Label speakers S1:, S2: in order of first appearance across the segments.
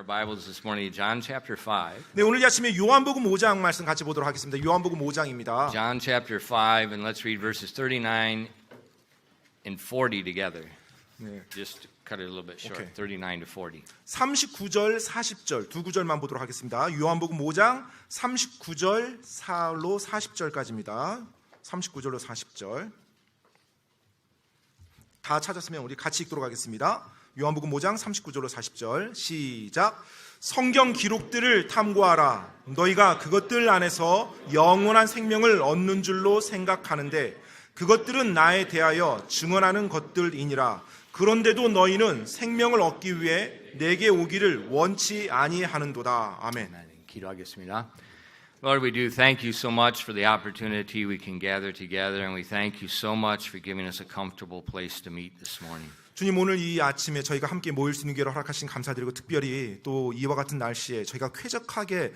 S1: our Bibles this morning, John chapter 5.
S2: 네, 오늘 아침에 요한복음 5장 말씀 같이 보도록 하겠습니다. 요한복음 5장입니다.
S1: John chapter 5, and let's read verses 39 and 40 together.
S2: 네.
S1: Just cut it a little bit short,
S2: Okay.
S1: 39 to 40.
S2: 39절, 40절 두 구절만 보도록 하겠습니다. 요한복음 5장 39절 4로 40절까지입니다. 39절로 40절. 다 찾았으면 우리 같이 읽도록 하겠습니다. 요한복음 5장 39절로 40절 시작. 성경 기록들을 탐구하라. 너희가 그것들 안에서 영원한 생명을 얻는 줄로 생각하는데 그것들은 나에 대하여 증언하는 것들이니라. 그런데도 너희는 생명을 얻기 위해 내게 오기를 원치 아니하는도다. 아멘.
S1: 기도하겠습니다. Lord, we do thank you so much for the opportunity we can gather together, and we thank you so much for giving us a comfortable place to meet this morning.
S2: 주님, 오늘 이 아침에 저희가 함께 모일 수 있는 기회를 허락하신 감사드리고 특별히 또 이와 같은 날씨에 저희가 쾌적하게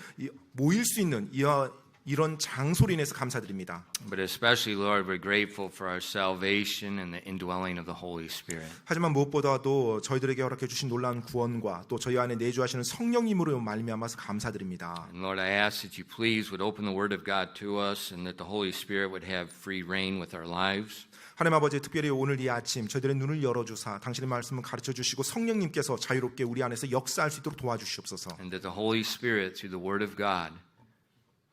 S2: 모일 수 있는 이런 장소로 인해서 감사드립니다.
S1: But especially, Lord, we're grateful for our salvation and the indwelling of the Holy Spirit.
S2: 하지만 무엇보다도 저희들에게 허락해 주신 놀라운 구원과 또 저희 안에 내주하시는 성령님으로 말미암아서 감사드립니다.
S1: And Lord, I ask that you please would open the Word of God to us and that the Holy Spirit would have free reign with our lives.
S2: 하나님 아버지, 특별히 오늘 이 아침 저희들의 눈을 열어주사 당신의 말씀을 가르쳐 주시고 성령님께서 자유롭게 우리 안에서 역사할 수 있도록 도와주시옵소서.
S1: And that the Holy Spirit, through the Word of God,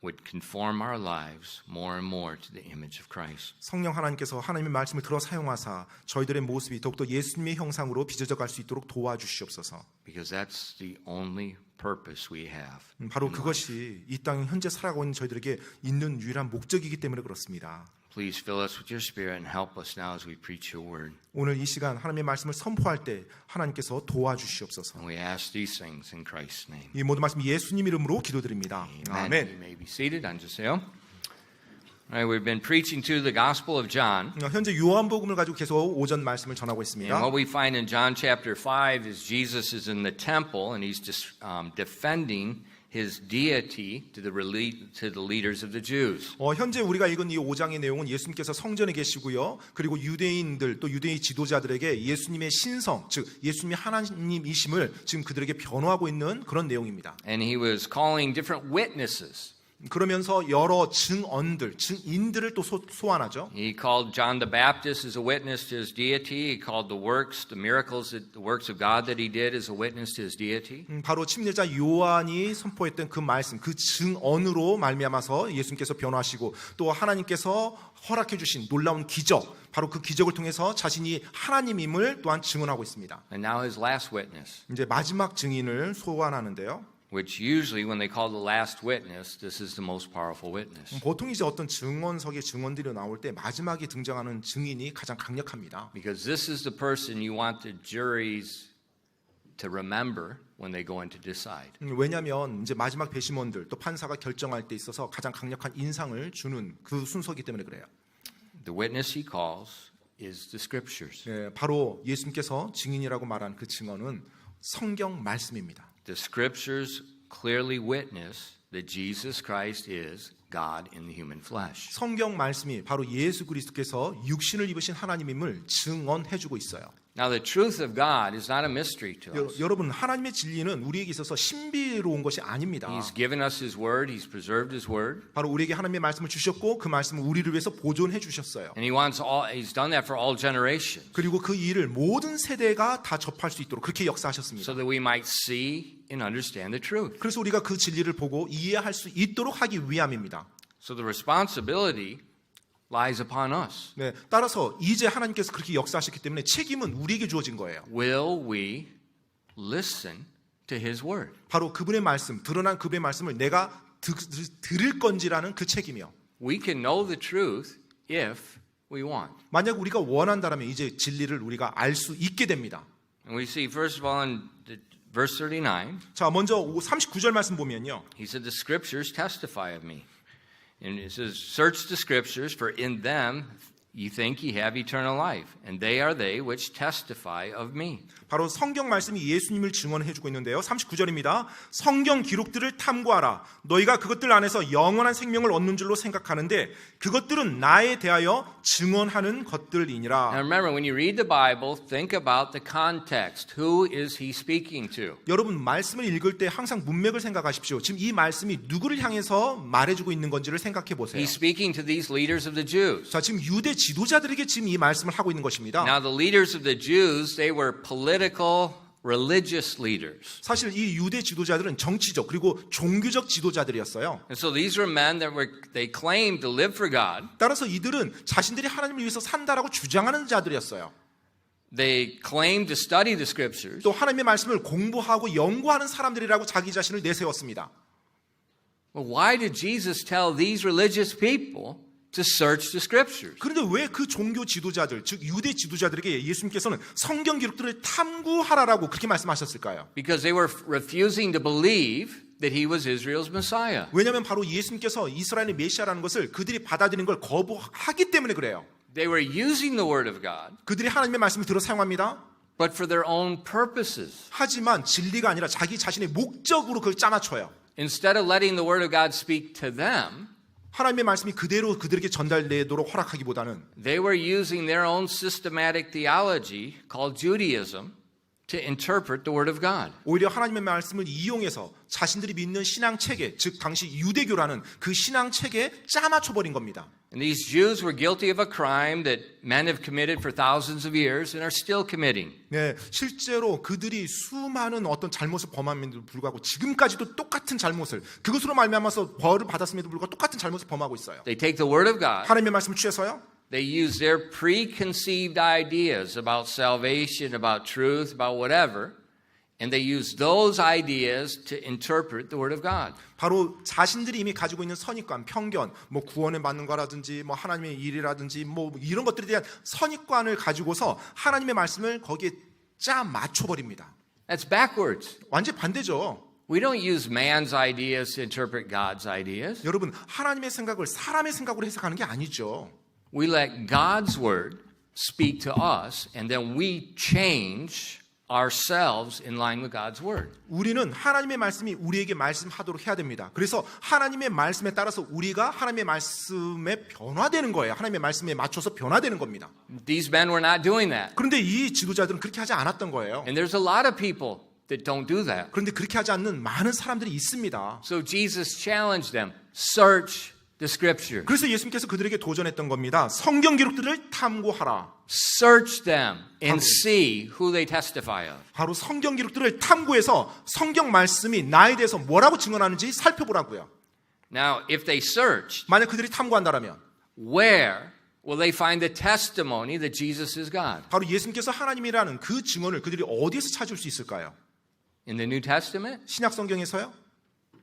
S1: would conform our lives more and more to the image of Christ.
S2: 성령 하나님께서 하나님의 말씀을 들어 사용하사 저희들의 모습이 더욱더 예수님의 형상으로 빚어져 갈 수 있도록 도와주시옵소서.
S1: Because that's the only purpose we have.
S2: 바로 그것이 이 땅 현재 살아가고 있는 저희들에게 있는 유일한 목적이기 때문에 그렇습니다.
S1: Please fill us with your Spirit and help us now as we preach your word.
S2: 오늘 이 시간 하나님의 말씀을 선포할 때 하나님께서 도와주시옵소서.
S1: And we ask these things in Christ's name.
S2: 이 모든 말씀 예수님 이름으로 기도드립니다.
S1: Amen. You may be seated. 앉으세요. All right, we've been preaching to the Gospel of John.
S2: 현재 요한복음을 가지고 계속 오전 말씀을 전하고 있습니다.
S1: And what we find in John chapter 5 is Jesus is in the temple and he's just defending his deity to the leaders of the Jews.
S2: 현재 우리가 읽은 이 5장의 내용은 예수님께서 성전에 계시고요. 그리고 유대인들 또 유대인 지도자들에게 예수님의 신성, 즉 예수님이 하나님이심을 지금 그들에게 변호하고 있는 그런 내용입니다.
S1: And he was calling different witnesses.
S2: 그러면서 여러 증언들, 증인들을 또 소환하죠.
S1: He called John the Baptist as a witness to his deity. He called the miracles, the works of God that he did as a witness to his deity.
S2: 바로 침례자 요한이 선포했던 그 말씀, 그 증언으로 말미암아서 예수님께서 변화하시고 또 하나님께서 허락해 주신 놀라운 기적, 바로 그 기적을 통해서 자신이 하나님임을 또한 증언하고 있습니다.
S1: And now his last witness.
S2: 이제 마지막 증인을 소환하는데요.
S1: Which usually when they call the last witness, this is the most powerful witness.
S2: 보통 이제 어떤 증언석에 증언들이 나올 때 마지막에 등장하는 증인이 가장 강력합니다.
S1: Because this is the person you want the juries to remember when they go in to decide.
S2: 왜냐하면 이제 마지막 배심원들 또 판사가 결정할 때 있어서 가장 강력한 인상을 주는 그 순서이기 때문에 그래요.
S1: The witness he calls is the scriptures.
S2: 바로 예수님께서 증인이라고 말한 그 증언은 성경 말씀입니다.
S1: The scriptures clearly witness that Jesus Christ is God in the human flesh.
S2: 성경 말씀이 바로 예수 그리스도께서 육신을 입으신 하나님임을 증언해주고 있어요.
S1: Now the truth of God is not a mystery to us.
S2: 여러분, 하나님의 진리는 우리에게 있어서 신비로운 것이 아닙니다.
S1: He's given us His word. He's preserved His word.
S2: 바로 우리에게 하나님의 말씀을 주셨고 그 말씀을 우리를 위해서 보존해 주셨어요.
S1: And He's done that for all generations.
S2: 그리고 그 일을 모든 세대가 다 접할 수 있도록 그렇게 역사하셨습니다.
S1: So that we might see and understand the truth.
S2: 그래서 우리가 그 진리를 보고 이해할 수 있도록 하기 위함입니다.
S1: So the responsibility lies upon us.
S2: 네, 따라서 이제 하나님께서 그렇게 역사하셨기 때문에 책임은 우리에게 주어진 거예요.
S1: Will we listen to His word?
S2: 바로 그분의 말씀, 드러난 그분의 말씀을 내가 들을 건지라는 그 책임이요.
S1: We can know the truth if we want.
S2: 만약 우리가 원한다면 이제 진리를 우리가 알 수 있게 됩니다.
S1: And we see first of all in verse 39.
S2: 자, 먼저 39절 말씀 보면요.
S1: He said, "The scriptures testify of me." And it says, "Search the scriptures, for in them ye think ye have eternal life, and they are they which testify of me.
S2: 바로 성경 말씀이 예수님을 증언해주고 있는데요. 39절입니다. 성경 기록들을 탐구하라. 너희가 그것들 안에서 영원한 생명을 얻는 줄로 생각하는데 그것들은 나에 대하여 증언하는
S1: Now
S2: 것들이니라.
S1: remember, when you read the Bible, think about the context. Who is he speaking to?
S2: 여러분 말씀을 읽을 때 항상 문맥을 생각하십시오. 지금 이 말씀이 누구를 향해서 말해주고 있는 건지를 생각해 보세요.
S1: He's speaking to these leaders of the Jews.
S2: 자, 지금 유대 지도자들에게 지금 이 말씀을 하고 있는 것입니다.
S1: Now, the leaders of the Jews, they were political, religious leaders.
S2: 사실 이 유대 지도자들은 정치적 그리고 종교적 지도자들이었어요.
S1: And so these were men that they claimed to live for God.
S2: 따라서 이들은 자신들이 하나님을 위해서 산다라고 주장하는 자들이었어요.
S1: They claimed to study the scriptures.
S2: 또 하나님의 말씀을 공부하고 연구하는 사람들이라고 자기 자신을 내세웠습니다.
S1: Well, why did Jesus tell these religious people to search the scriptures?
S2: 그런데 왜 그 종교 지도자들, 즉 유대 지도자들에게 예수님께서는 성경 기록들을 탐구하라라고 그렇게 말씀하셨을까요?
S1: Because they were refusing to believe that he was Israel's Messiah.
S2: 왜냐하면 바로 예수님께서 이스라엘의 메시아라는 것을 그들이 받아들이는 걸 거부하기 때문에 그래요.
S1: They were using the word of God,
S2: 그들이 하나님의 말씀을 들어 사용합니다.
S1: but for their own purposes.
S2: 하지만 진리가 아니라 자기 자신의 목적으로 그걸 짜맞춰요.
S1: Instead of letting the word of God speak to them,
S2: 하나님의 말씀이 그대로 그들에게 전달되도록 허락하기보다는
S1: they were using their own systematic theology called Judaism to interpret the word of God.
S2: 오히려 하나님의 말씀을 이용해서 자신들이 믿는 신앙 체계, 즉 당시 유대교라는 그 신앙 체계에 짜맞춰버린 겁니다.
S1: And these Jews were guilty of a crime that men have committed for thousands of years and are still committing.
S2: 네, 실제로 그들이 수많은 어떤 잘못을 범함에도 불구하고 지금까지도 똑같은 잘못을 그것으로 말미암아서 벌을 받았음에도 불구하고 똑같은 잘못을 범하고 있어요.
S1: They take the word of God,
S2: 하나님의 말씀을 취해서요.
S1: they use their preconceived ideas about salvation, about truth, about whatever, and they use those ideas to interpret the word of God.
S2: 바로 자신들이 이미 가지고 있는 선입관, 편견, 뭐 구원을 받는 거라든지 뭐 하나님의 일이라든지 뭐 이런 것들에 대한 선입관을 가지고서 하나님의 말씀을 거기에 짜 맞춰 버립니다.
S1: That's backwards.
S2: 완전 반대죠.
S1: We don't use man's ideas to interpret God's ideas.
S2: 여러분, 하나님의 생각을 사람의 생각으로 해석하는 게 아니죠.
S1: We let God's word speak to us, and then we change ourselves in line with God's word.
S2: 우리는 하나님의 말씀이 우리에게 말씀하도록 해야 됩니다. 그래서 하나님의 말씀에 따라서 우리가 하나님의 말씀에 변화되는 거예요. 하나님의 말씀에 맞춰서 변화되는 겁니다.
S1: These men were not doing that.
S2: 그런데 이 지도자들은 그렇게 하지 않았던 거예요.
S1: And there's a lot of people that don't do that.
S2: 그런데 그렇게 하지 않는 많은 사람들이 있습니다.
S1: So Jesus challenged them, search the scripture.
S2: 그래서 예수님께서 그들에게 도전했던 겁니다. 성경 기록들을 탐구하라.
S1: Search them and see who they testify of.
S2: 바로 성경 기록들을 탐구해서 성경 말씀이 나에 대해서 뭐라고 증언하는지 살펴보라고요.
S1: Now, if they search,
S2: 만약 그들이 탐구한다면
S1: where will they find the testimony that Jesus is God?
S2: 바로 예수님께서 하나님이라는 그 증언을 그들이 어디에서 찾을 수 있을까요?
S1: In the New Testament?
S2: 신약 성경에서요?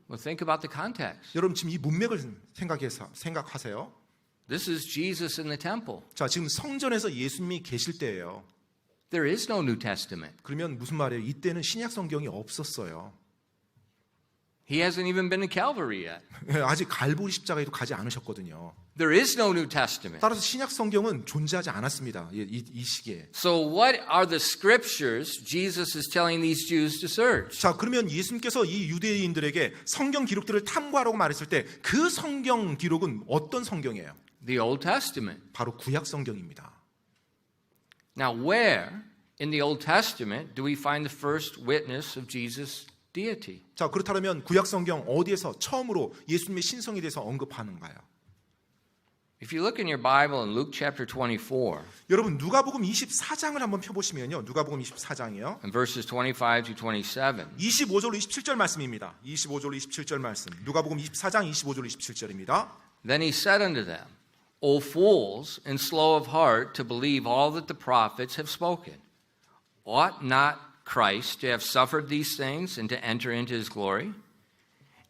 S1: Well, think about the context.
S2: 여러분 지금 이 문맥을 생각하세요.
S1: This is Jesus in the temple.
S2: 자, 지금 성전에서 예수님이 계실 때예요.
S1: There is no New Testament.
S2: 그러면 무슨 말이에요? 이때는 신약 성경이 없었어요.
S1: He hasn't even been to Calvary yet.
S2: 아직 갈보리 십자가에도 가지 않으셨거든요.
S1: There is no New Testament.
S2: 따라서 신약 성경은 존재하지 않았습니다. 이 시기에.
S1: So what are the scriptures Jesus is telling these Jews to search?
S2: 자, 그러면 예수님께서 이 유대인들에게 성경 기록들을 탐구하라고 말했을 때 그 성경 기록은 어떤 성경이에요?
S1: The Old Testament.
S2: 바로 구약 성경입니다.
S1: Now, where in the Old Testament do we find the first witness of Jesus' deity?
S2: 자, 그렇다면 구약 성경 어디에서 처음으로 예수님의 신성에 대해서 언급하는가요?
S1: If you look in your Bible in Luke chapter 24,
S2: 여러분 누가복음 24장을 한번 펴 보시면요. 누가복음 24장이요.
S1: and verses 25 to 27,
S2: 25절로 27절 말씀입니다. 25절로 27절 말씀. 누가복음 24장 25절로 27절입니다.
S1: then he said unto them, O fools, and slow of heart to believe all that the prophets have spoken. Ought not Christ to have suffered these things and to enter into his glory?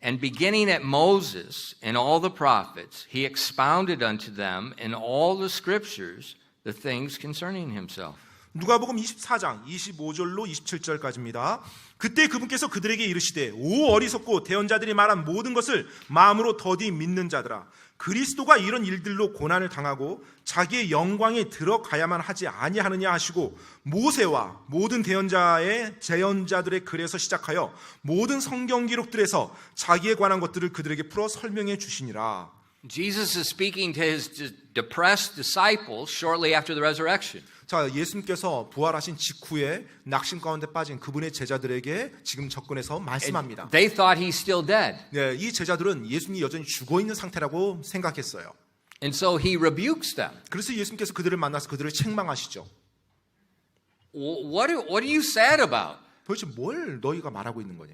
S1: And beginning at Moses and all the prophets, he expounded unto them in all the scriptures the things concerning himself.
S2: 누가복음 24장 25절로 27절까지입니다. 그때 그분께서 그들에게 이르시되 오 어리석고 대언자들이 말한 모든 것을 마음으로 더디 믿는 자들아 그리스도가 이런 일들로 고난을 당하고 자기의 영광에 들어가야만 하지 아니하느냐 하시고 모세와 모든 대언자들의 글에서 시작하여 모든 성경 기록들에서 자기에 관한 것들을 그들에게 풀어 설명해 주시니라.
S1: Jesus is speaking to his depressed disciples shortly after the resurrection.
S2: 자, 예수님께서 부활하신 직후에 낙심 가운데 빠진 그분의 제자들에게 지금 접근해서 말씀합니다.
S1: They thought he's still dead.
S2: 네, 이 제자들은 예수님이 여전히 죽어 있는 상태라고 생각했어요.
S1: And so he rebukes them.
S2: 그래서 예수님께서 그들을 만나서 그들을 책망하시죠.
S1: What are you sad about?
S2: 도대체 뭘 너희가 말하고 있는 거니?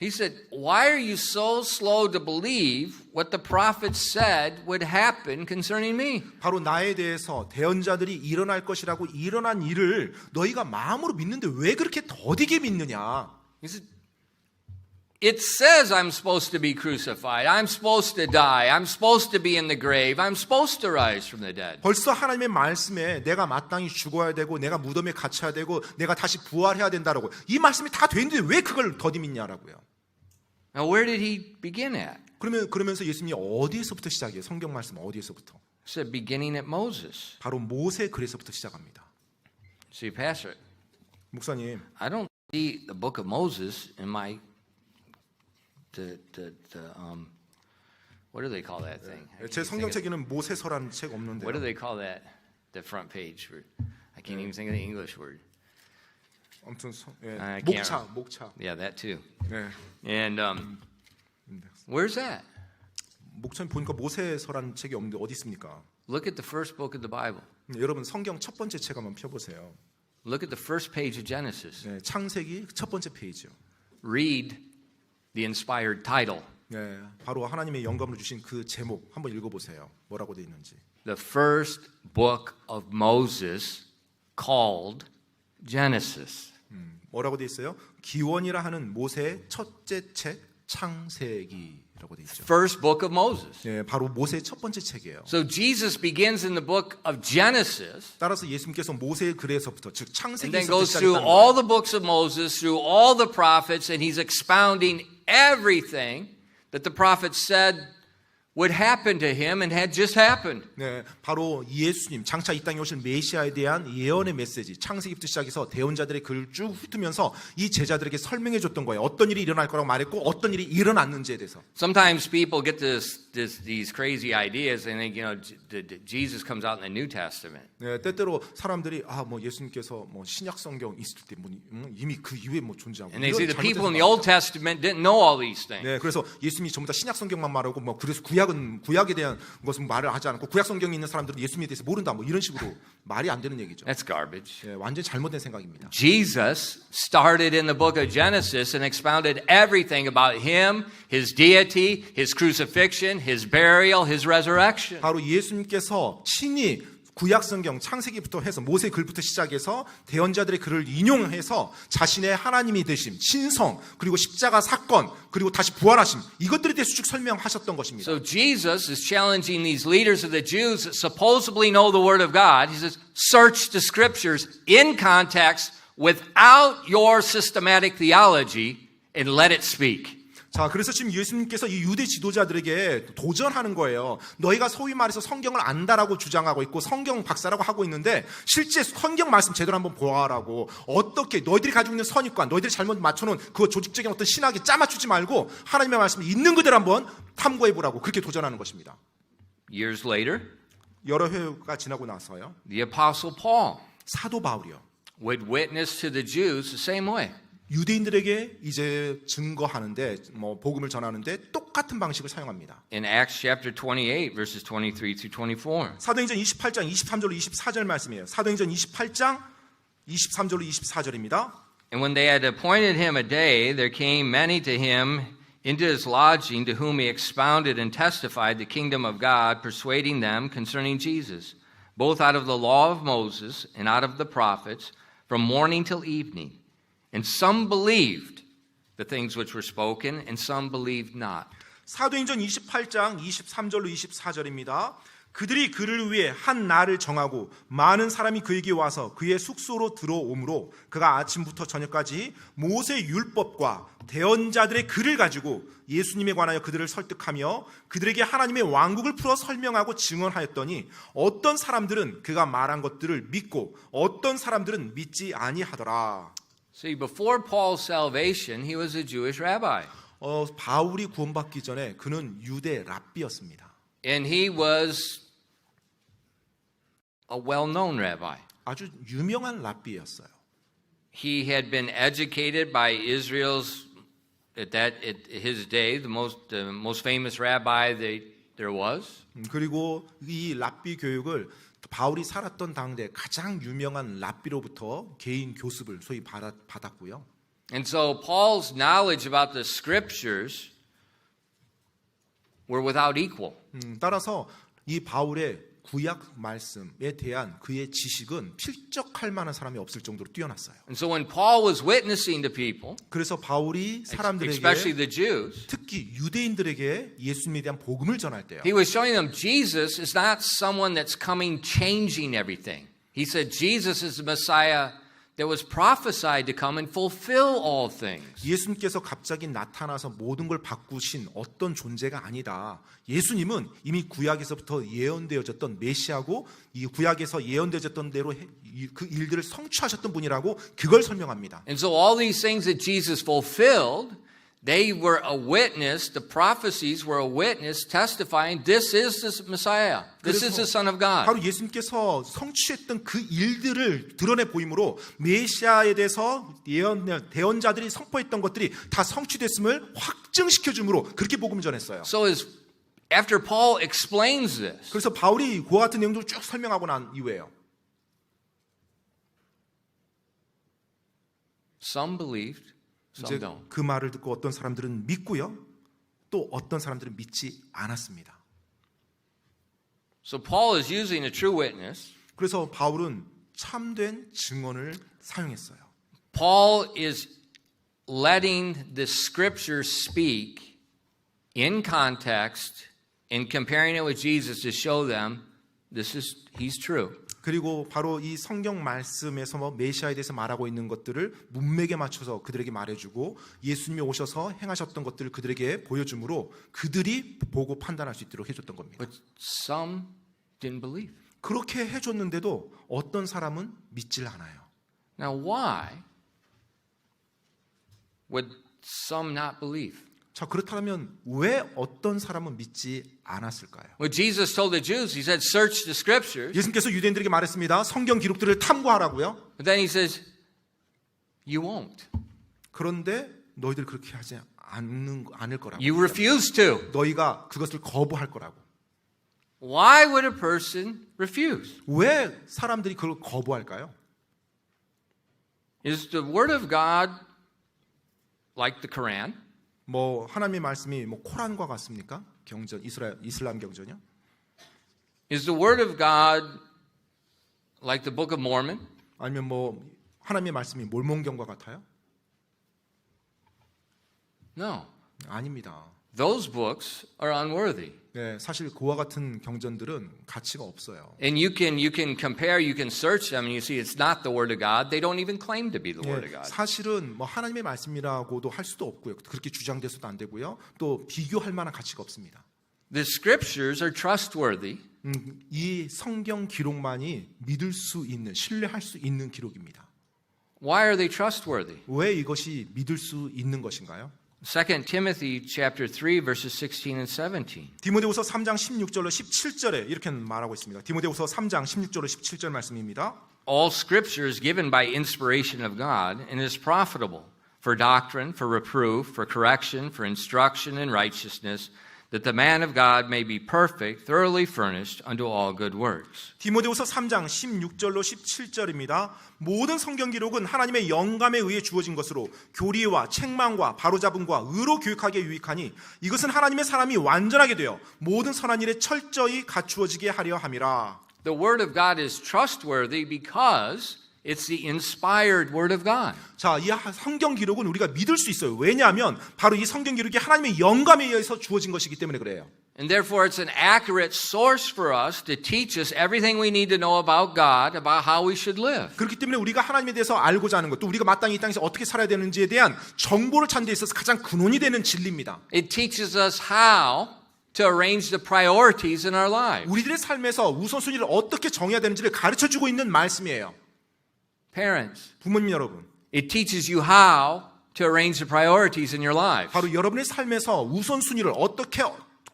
S1: He said, why are you so slow to believe what the prophets said would happen concerning me?
S2: 바로 나에 대해서 대언자들이 일어날 것이라고 일어난 일을 너희가 마음으로 믿는데 왜 그렇게 더디게 믿느냐?
S1: He said, it says I'm supposed to be crucified. I'm supposed to die. I'm supposed to be in the grave. I'm supposed to rise from the dead.
S2: 벌써 하나님의 말씀에 내가 마땅히 죽어야 되고 내가 무덤에 갇혀야 되고 내가 다시 부활해야 된다라고 이 말씀이 다 되는데 왜 그걸 더디 믿냐라고요.
S1: Now, where did he begin at?
S2: 그러면서 예수님이 어디에서부터 시작해요? 성경 말씀 어디에서부터?
S1: He said, beginning at Moses.
S2: 바로 모세 글에서부터 시작합니다.
S1: See, Pastor,
S2: 목사님,
S1: I don't see the book of Moses in my what do they call that thing?
S2: 제 성경책에는 모세서라는 책 없는데요.
S1: What do they call that? The front page. I can't even think of the English word.
S2: 아무튼
S1: I can't
S2: 목차.
S1: Yeah, that too.
S2: 네.
S1: And where's that?
S2: 목차님 보니까 모세서라는 책이 없는데 어디 있습니까?
S1: Look at the first book of the Bible.
S2: 여러분 성경 첫 번째 책 한번 펴보세요.
S1: Look at the first page of Genesis.
S2: 네, 창세기 첫 번째 페이지요.
S1: Read the inspired title.
S2: 네, 바로 하나님의 영감으로 주신 그 제목 한번 읽어보세요. 뭐라고 돼 있는지.
S1: The first book of Moses called Genesis.
S2: 뭐라고 돼 있어요? 기원이라 하는 모세의 첫째 책 창세기라고 돼 있죠.
S1: First book of Moses.
S2: 네, 바로 모세의 첫 번째 책이에요.
S1: So Jesus begins in the book of Genesis.
S2: 따라서 예수님께서 모세의 글에서부터 즉
S1: And then
S2: 창세기에서부터
S1: goes through
S2: 시작했다는
S1: all
S2: 거예요.
S1: the books of Moses, through all the prophets, and he's expounding everything that the prophets said would happen to him and had just happened.
S2: 네, 바로 예수님 장차 이 땅에 오실 메시아에 대한 예언의 메시지 창세기부터 시작해서 대언자들의 글을 쭉 훑으면서 이 제자들에게 설명해 줬던 거예요. 어떤 일이 일어날 거라고 말했고 어떤 일이 일어났는지에 대해서.
S1: Sometimes people get these crazy ideas and think, Jesus comes out in the New Testament.
S2: 네, 때때로 사람들이 뭐 예수님께서 뭐 신약 성경 있을 때 이미 그 이후에 뭐 존재하고.
S1: And they say the
S2: 잘못된
S1: people in the Old Testament didn't know all these things.
S2: 네, 그래서 예수님이 전부 다 신약 성경만 말하고 뭐 그래서 구약에 대한 것은 말을 하지 않고 구약 성경에 있는 사람들은 예수님에 대해서 모른다 뭐 이런 식으로 말이 안 되는 얘기죠.
S1: That's garbage.
S2: 네, 완전 잘못된 생각입니다.
S1: Jesus started in the book of Genesis and expounded everything about him, his deity, his crucifixion, his burial, his resurrection.
S2: 바로 예수님께서 친히 구약 성경 창세기부터 해서 모세 글부터 시작해서 대언자들의 글을 인용해서 자신의 하나님이 되심, 신성, 그리고 십자가 사건, 그리고 다시 부활하심 이것들에 대해서 쭉 설명하셨던 것입니다.
S1: So Jesus is challenging these leaders of the Jews that supposedly know the Word of God. He says, search the Scriptures in context without your systematic theology and let it speak.
S2: 자, 그래서 지금 예수님께서 이 유대 지도자들에게 도전하는 거예요. 너희가 소위 말해서 성경을 안다라고 주장하고 있고 성경 박사라고 하고 있는데 실제 성경 말씀 제대로 한번 보아라고 어떻게 너희들이 가지고 있는 선입관, 너희들이 잘못 맞춰놓은 그 조직적인 어떤 신학에 짜맞추지 말고 하나님의 말씀이 있는 그대로 한번 탐구해보라고 그렇게 도전하는 것입니다.
S1: Years later,
S2: 여러 회가 지나고 나서요.
S1: the Apostle Paul
S2: 사도 바울이요.
S1: would witness to the Jews the same way.
S2: 유대인들에게 이제 증거하는데 뭐 복음을 전하는데 똑같은 방식을 사용합니다.
S1: In Acts chapter 28 verses 23 through 24.
S2: 사도행전 28장 23절로 24절 말씀이에요. 사도행전 28장 23절로 24절입니다.
S1: And when they had appointed him a day, there came many to him into his lodging, to whom he expounded and testified the kingdom of God, persuading them concerning Jesus, both out of the law of Moses and out of the prophets, from morning till evening. And some believed the things which were spoken, and some believed not.
S2: 사도행전 28장 23절로 24절입니다. 그들이 그를 위해 한 날을 정하고 많은 사람이 그에게 와서 그의 숙소로 들어오므로 그가 아침부터 저녁까지 모세 율법과 대언자들의 글을 가지고 예수님에 관하여 그들을 설득하며 그들에게 하나님의 왕국을 풀어 설명하고 증언하였더니 어떤 사람들은 그가 말한 것들을 믿고 어떤 사람들은 믿지 아니하더라.
S1: See, before Paul's salvation, he was a Jewish rabbi.
S2: 바울이 구원받기 전에 그는 유대 랍비였습니다.
S1: And he was a well-known rabbi.
S2: 아주 유명한 랍비였어요.
S1: He had been educated by Israel's, at his day, the most famous rabbi there was.
S2: 그리고 이 랍비 교육을 바울이 살았던 당대 가장 유명한 랍비로부터 개인 교습을 소위 받았고요.
S1: And so Paul's knowledge about the scriptures were without equal.
S2: 따라서 이 바울의 구약 말씀에 대한 그의 지식은 필적할 만한 사람이 없을 정도로 뛰어났어요.
S1: And so when Paul was witnessing to people,
S2: 그래서 바울이
S1: especially
S2: 사람들에게
S1: the Jews,
S2: 특히 유대인들에게 예수님에 대한 복음을 전할 때요.
S1: he was showing them Jesus is not someone that's coming changing everything. He said Jesus is the Messiah that was prophesied to come and fulfill all things.
S2: 예수님께서 갑자기 나타나서 모든 걸 바꾸신 어떤 존재가 아니다. 예수님은 이미 구약에서부터 예언되어졌던 메시아고 이 구약에서 예언되어졌던 대로 그 일들을 성취하셨던 분이라고 그걸 설명합니다.
S1: And so all these things that Jesus fulfilled, they were a witness, the prophecies were a witness testifying this is the Messiah. This is the Son of God.
S2: 바로 예수님께서 성취했던 그 일들을 드러내 보이므로 메시아에 대해서 대언자들이 선포했던 것들이 다 성취됐음을 확증시켜 주므로 그렇게 복음을 전했어요.
S1: So after Paul explains this,
S2: 그래서 바울이 그와 같은 내용들을 쭉 설명하고 난 이후에요.
S1: some believed, some
S2: 이제
S1: don't.
S2: 그 말을 듣고 어떤 사람들은 믿고요. 또 어떤 사람들은 믿지 않았습니다.
S1: So Paul is using a true witness.
S2: 그래서 바울은 참된 증언을 사용했어요.
S1: Paul is letting the scriptures speak in context and comparing it with Jesus to show them he's true.
S2: 그리고 바로 이 성경 말씀에서 메시아에 대해서 말하고 있는 것들을 문맥에 맞춰서 그들에게 말해주고 예수님이 오셔서 행하셨던 것들을 그들에게 보여주므로 그들이 보고 판단할 수 있도록 해줬던 겁니다.
S1: But some didn't believe.
S2: 그렇게 해줬는데도 어떤 사람은 믿질 않아요.
S1: Now why would some not believe?
S2: 자, 그렇다면 왜 어떤 사람은 믿지 않았을까요?
S1: Well, Jesus told the Jews, he said, search the scriptures.
S2: 예수님께서 유대인들에게 말했습니다. 성경 기록들을 탐구하라고요.
S1: But then he says, you won't.
S2: 그런데 너희들 그렇게 하지 않을 거라고.
S1: You refuse to.
S2: 너희가 그것을 거부할 거라고.
S1: Why would a person refuse?
S2: 왜 사람들이 그걸 거부할까요?
S1: Is the word of God like the Quran?
S2: 뭐 하나님의 말씀이 뭐 코란과 같습니까? 경전 이슬람 경전이요?
S1: Is the word of God like the Book of Mormon?
S2: 아니면 뭐 하나님의 말씀이 몰몬경과 같아요?
S1: No.
S2: 아닙니다.
S1: Those books are unworthy.
S2: 네, 사실 그와 같은 경전들은 가치가 없어요.
S1: And you can compare, you can search them and you see it's not the word of God. They don't even claim to be the word of God.
S2: 사실은 뭐 하나님의 말씀이라고도 할 수도 없고요. 그렇게 주장돼서도 안 되고요. 또 비교할 만한 가치가 없습니다.
S1: The scriptures are trustworthy.
S2: 이 성경 기록만이 믿을 수 있는, 신뢰할 수 있는 기록입니다.
S1: Why are they trustworthy?
S2: 왜 이것이 믿을 수 있는 것인가요?
S1: 2 Timothy chapter 3 verses 16 and 17.
S2: 디모데후서 3장 16절로 17절에 이렇게 말하고 있습니다. 디모데후서 3장 16절로 17절 말씀입니다.
S1: All scripture is given by inspiration of God and is profitable for doctrine, for reproof, for correction, for instruction in righteousness, that the man of God may be perfect, thoroughly furnished unto all good works.
S2: 디모데후서 3장 16절로 17절입니다. 모든 성경 기록은 하나님의 영감에 의해 주어진 것으로 교리와 책망과 바로잡음과 의로 교육하기에 유익하니 이것은 하나님의 사람이 완전하게 되어 모든 선한 일에 철저히 갖추어지게 하려 함이라.
S1: The word of God is trustworthy because It's the inspired Word of God.
S2: 자, 이 성경 기록은 우리가 믿을 수 있어요. 왜냐하면 바로 이 성경 기록이 하나님의 영감에 의해서 주어진 것이기 때문에 그래요.
S1: And therefore, it's an accurate source for us to teach us everything we need to know about God, about how we should live.
S2: 그렇기 때문에 우리가 하나님에 대해서 알고자 하는 것, 또 우리가 마땅히 이 땅에서 어떻게 살아야 되는지에 대한 정보를 찾는 데 있어서 가장 근원이 되는 진리입니다.
S1: It teaches us how to arrange the priorities in our lives.
S2: 우리들의 삶에서 우선순위를 어떻게 정해야 되는지를 가르쳐주고 있는 말씀이에요.
S1: Parents,
S2: 부모님 여러분,
S1: it teaches you how to arrange the priorities in your lives.
S2: 바로 여러분의 삶에서 우선순위를 어떻게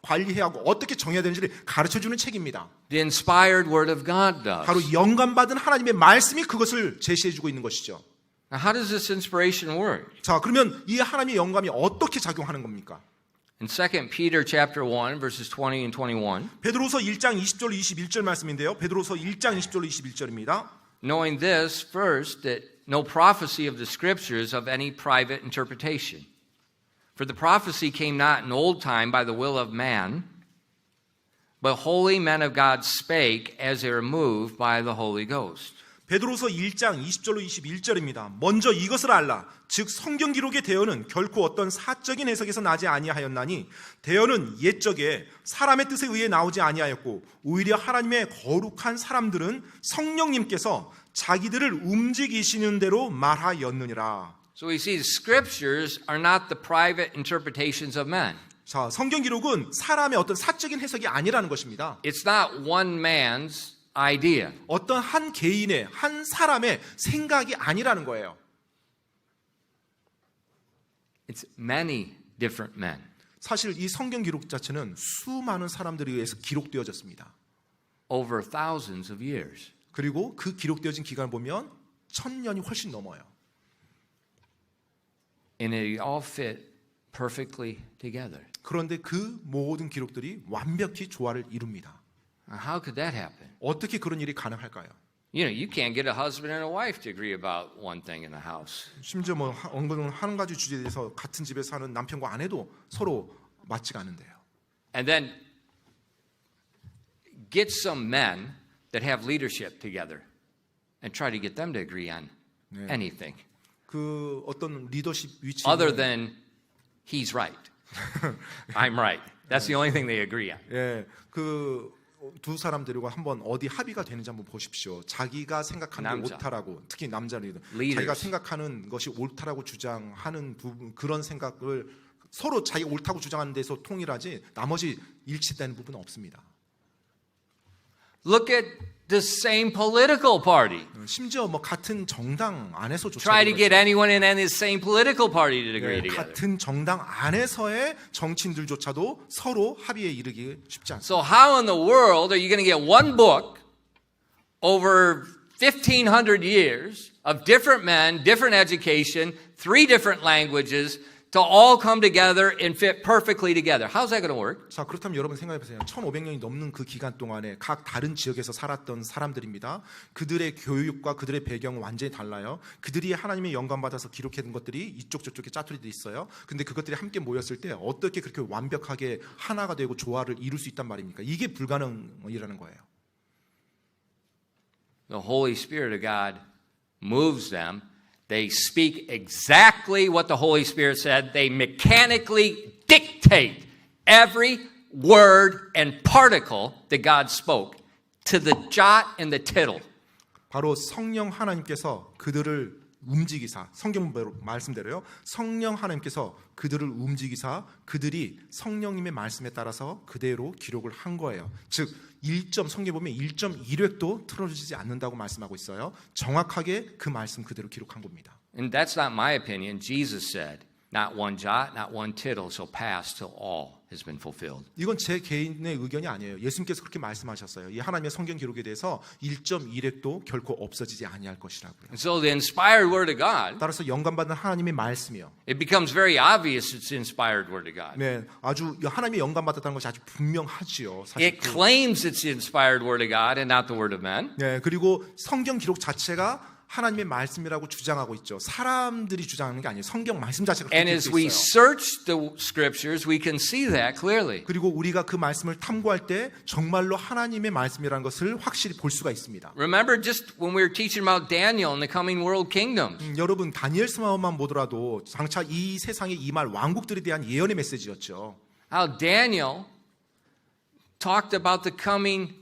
S2: 관리해야 하고 어떻게 정해야 되는지를 가르쳐주는 책입니다.
S1: The inspired Word of God does.
S2: 바로 영감받은 하나님의 말씀이 그것을 제시해주고 있는 것이죠.
S1: Now, how does this inspiration work?
S2: 자, 그러면 이 하나님의 영감이 어떻게 작용하는 겁니까?
S1: In 2 Peter chapter 1, verses 20 and 21,
S2: 베드로서 1장 20절 21절 말씀인데요. 베드로서 1장 20절 21절입니다.
S1: knowing this first, that no prophecy of the Scriptures of any private interpretation. For the prophecy came not in old time by the will of man, but holy men of God spake as they were moved by the Holy Ghost.
S2: 베드로서 1장 20절로 21절입니다. 먼저 이것을 알라. 즉 성경 기록의 대언은 결코 어떤 사적인 해석에서 나지 아니하였나니 대언은 옛적에 사람의 뜻에 의해 나오지 아니하였고 오히려 하나님의 거룩한 사람들은 성령님께서 자기들을 움직이시는 대로 말하였느니라.
S1: So we see the Scriptures are not the private interpretations of men.
S2: 자, 성경 기록은 사람의 어떤 사적인 해석이 아니라는 것입니다.
S1: It's not one man's idea.
S2: 어떤 한 개인의 한 사람의 생각이 아니라는 거예요.
S1: It's many different men.
S2: 사실 이 성경 기록 자체는 수많은 사람들에 의해서 기록되어졌습니다.
S1: Over thousands of years.
S2: 그리고 그 기록되어진 기간을 보면 1000년이 훨씬 넘어요.
S1: And they all fit perfectly together.
S2: 그런데 그 모든 기록들이 완벽히 조화를 이룹니다.
S1: How could that happen?
S2: 어떻게 그런 일이 가능할까요?
S1: You know, you can't get a husband and a wife to agree about one thing in the house.
S2: 심지어 뭐 한 가지 주제에 대해서 같은 집에 사는 남편과 아내도 서로 맞지가 않는데요.
S1: And then get some men that have leadership together and try to get them to agree on anything
S2: 그 어떤 리더십 위치
S1: other than he's right. I'm right. That's the only thing they agree on.
S2: 예, 그 두 사람 데리고 한번 어디 합의가 되는지 한번 보십시오. 자기가 생각하는 게
S1: 남자.
S2: 옳다라고, 특히 남자 리더,
S1: Leaders.
S2: 자기가 생각하는 것이 옳다라고 주장하는 부분, 그런 생각을 서로 자기가 옳다고 주장하는 데서 통일하지 나머지 일치되는 부분은 없습니다.
S1: Look at the same political party.
S2: 심지어 뭐 같은 정당 안에서조차
S1: Try to get anyone in the same political party to agree together.
S2: 같은 정당 안에서의 정치인들조차도 서로 합의에 이르기 쉽지 않습니다.
S1: So how in the world are you going to get one book over 1,500 years of different men, different education, 3 different languages to all come together and fit perfectly together? How's that going to work?
S2: 자, 그렇다면 여러분 생각해 보세요. 1500년이 넘는 그 기간 동안에 각 다른 지역에서 살았던 사람들입니다. 그들의 교육과 그들의 배경은 완전히 달라요. 그들이 하나님의 영감 받아서 기록해둔 것들이 이쪽 저쪽에 짜투리돼 있어요. 근데 그것들이 함께 모였을 때 어떻게 그렇게 완벽하게 하나가 되고 조화를 이룰 수 있단 말입니까? 이게 불가능이라는 거예요.
S1: The Holy Spirit of God moves them. They speak exactly what the Holy Spirit said. They mechanically dictate every word and particle that God spoke to the jot and the tittle.
S2: 바로 성령 하나님께서 그들을 움직이사, 성경 말씀대로요. 성령 하나님께서 그들을 움직이사 그들이 성령님의 말씀에 따라서 그대로 기록을 한 거예요. 즉 성경에 보면 1.1획도 틀어지지 않는다고 말씀하고 있어요. 정확하게 그 말씀 그대로 기록한 겁니다.
S1: And that's not my opinion. Jesus said, not one jot, not one tittle shall pass till all has been fulfilled.
S2: 이건 제 개인의 의견이 아니에요. 예수님께서 그렇게 말씀하셨어요. 이 하나님의 성경 기록에 대해서 1.1획도 결코 없어지지 아니할 것이라고요.
S1: And so the inspired word of God,
S2: 따라서 영감받은 하나님의 말씀이요.
S1: it becomes very obvious it's the inspired word of God.
S2: 네, 아주 하나님의 영감받았다는 것이 아주 분명하지요. 사실.
S1: It claims it's the inspired word of God and not the word of man.
S2: 네, 그리고 성경 기록 자체가 하나님의 말씀이라고 주장하고 있죠. 사람들이 주장하는 게 아니에요. 성경 말씀 자체가
S1: And
S2: 그렇게
S1: as
S2: 되어
S1: we
S2: 있어요.
S1: search the scriptures, we can see that clearly.
S2: 그리고 우리가 그 말씀을 탐구할 때 정말로 하나님의 말씀이라는 것을 확실히 볼 수가 있습니다.
S1: Remember just when we were teaching about Daniel and the coming world kingdoms.
S2: 여러분 다니엘서만 보더라도 장차 이 세상에 임할 왕국들에 대한 예언의 메시지였죠.
S1: How Daniel talked about the coming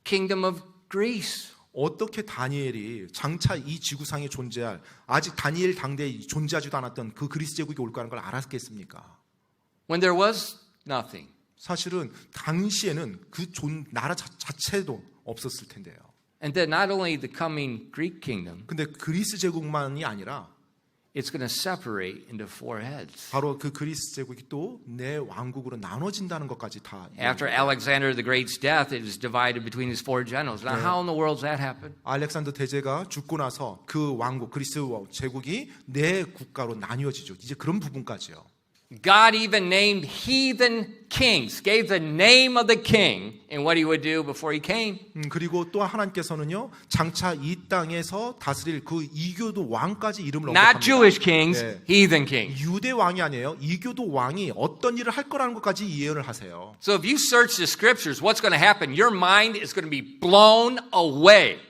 S1: kingdom of Greece.
S2: 어떻게 다니엘이 장차 이 지구상에 존재할 아직 다니엘 당대에 존재하지도 않았던 그 그리스 제국이 올 거라는 걸 알았겠습니까?
S1: When there was nothing.
S2: 사실은 당시에는 그 나라 자체도 없었을 텐데요.
S1: And then not only the coming Greek kingdom,
S2: 근데 그리스 제국만이 아니라
S1: it's going to separate into four heads.
S2: 바로 그 그리스 제국이 또 내 왕국으로 나눠진다는 것까지 다.
S1: After Alexander the Great's death, it was divided between his four generals. Now, how in the world does that happen?
S2: 알렉산더 대제가 죽고 나서 그 왕국 그리스 제국이 네 국가로 나뉘어지죠. 이제 그런 부분까지요.
S1: God even named heathen kings, gave the name of the king and what he would do before he came.
S2: 그리고 또 하나님께서는요 장차 이 땅에서 다스릴 그 이교도 왕까지 이름을
S1: Not
S2: 언급합니다.
S1: Jewish kings,
S2: 네.
S1: heathen kings.
S2: 유대 왕이 아니에요. 이교도 왕이 어떤 일을 할 거라는 것까지 예언을 하세요.
S1: So if you search the scriptures, what's going to happen? Your mind is going to be blown away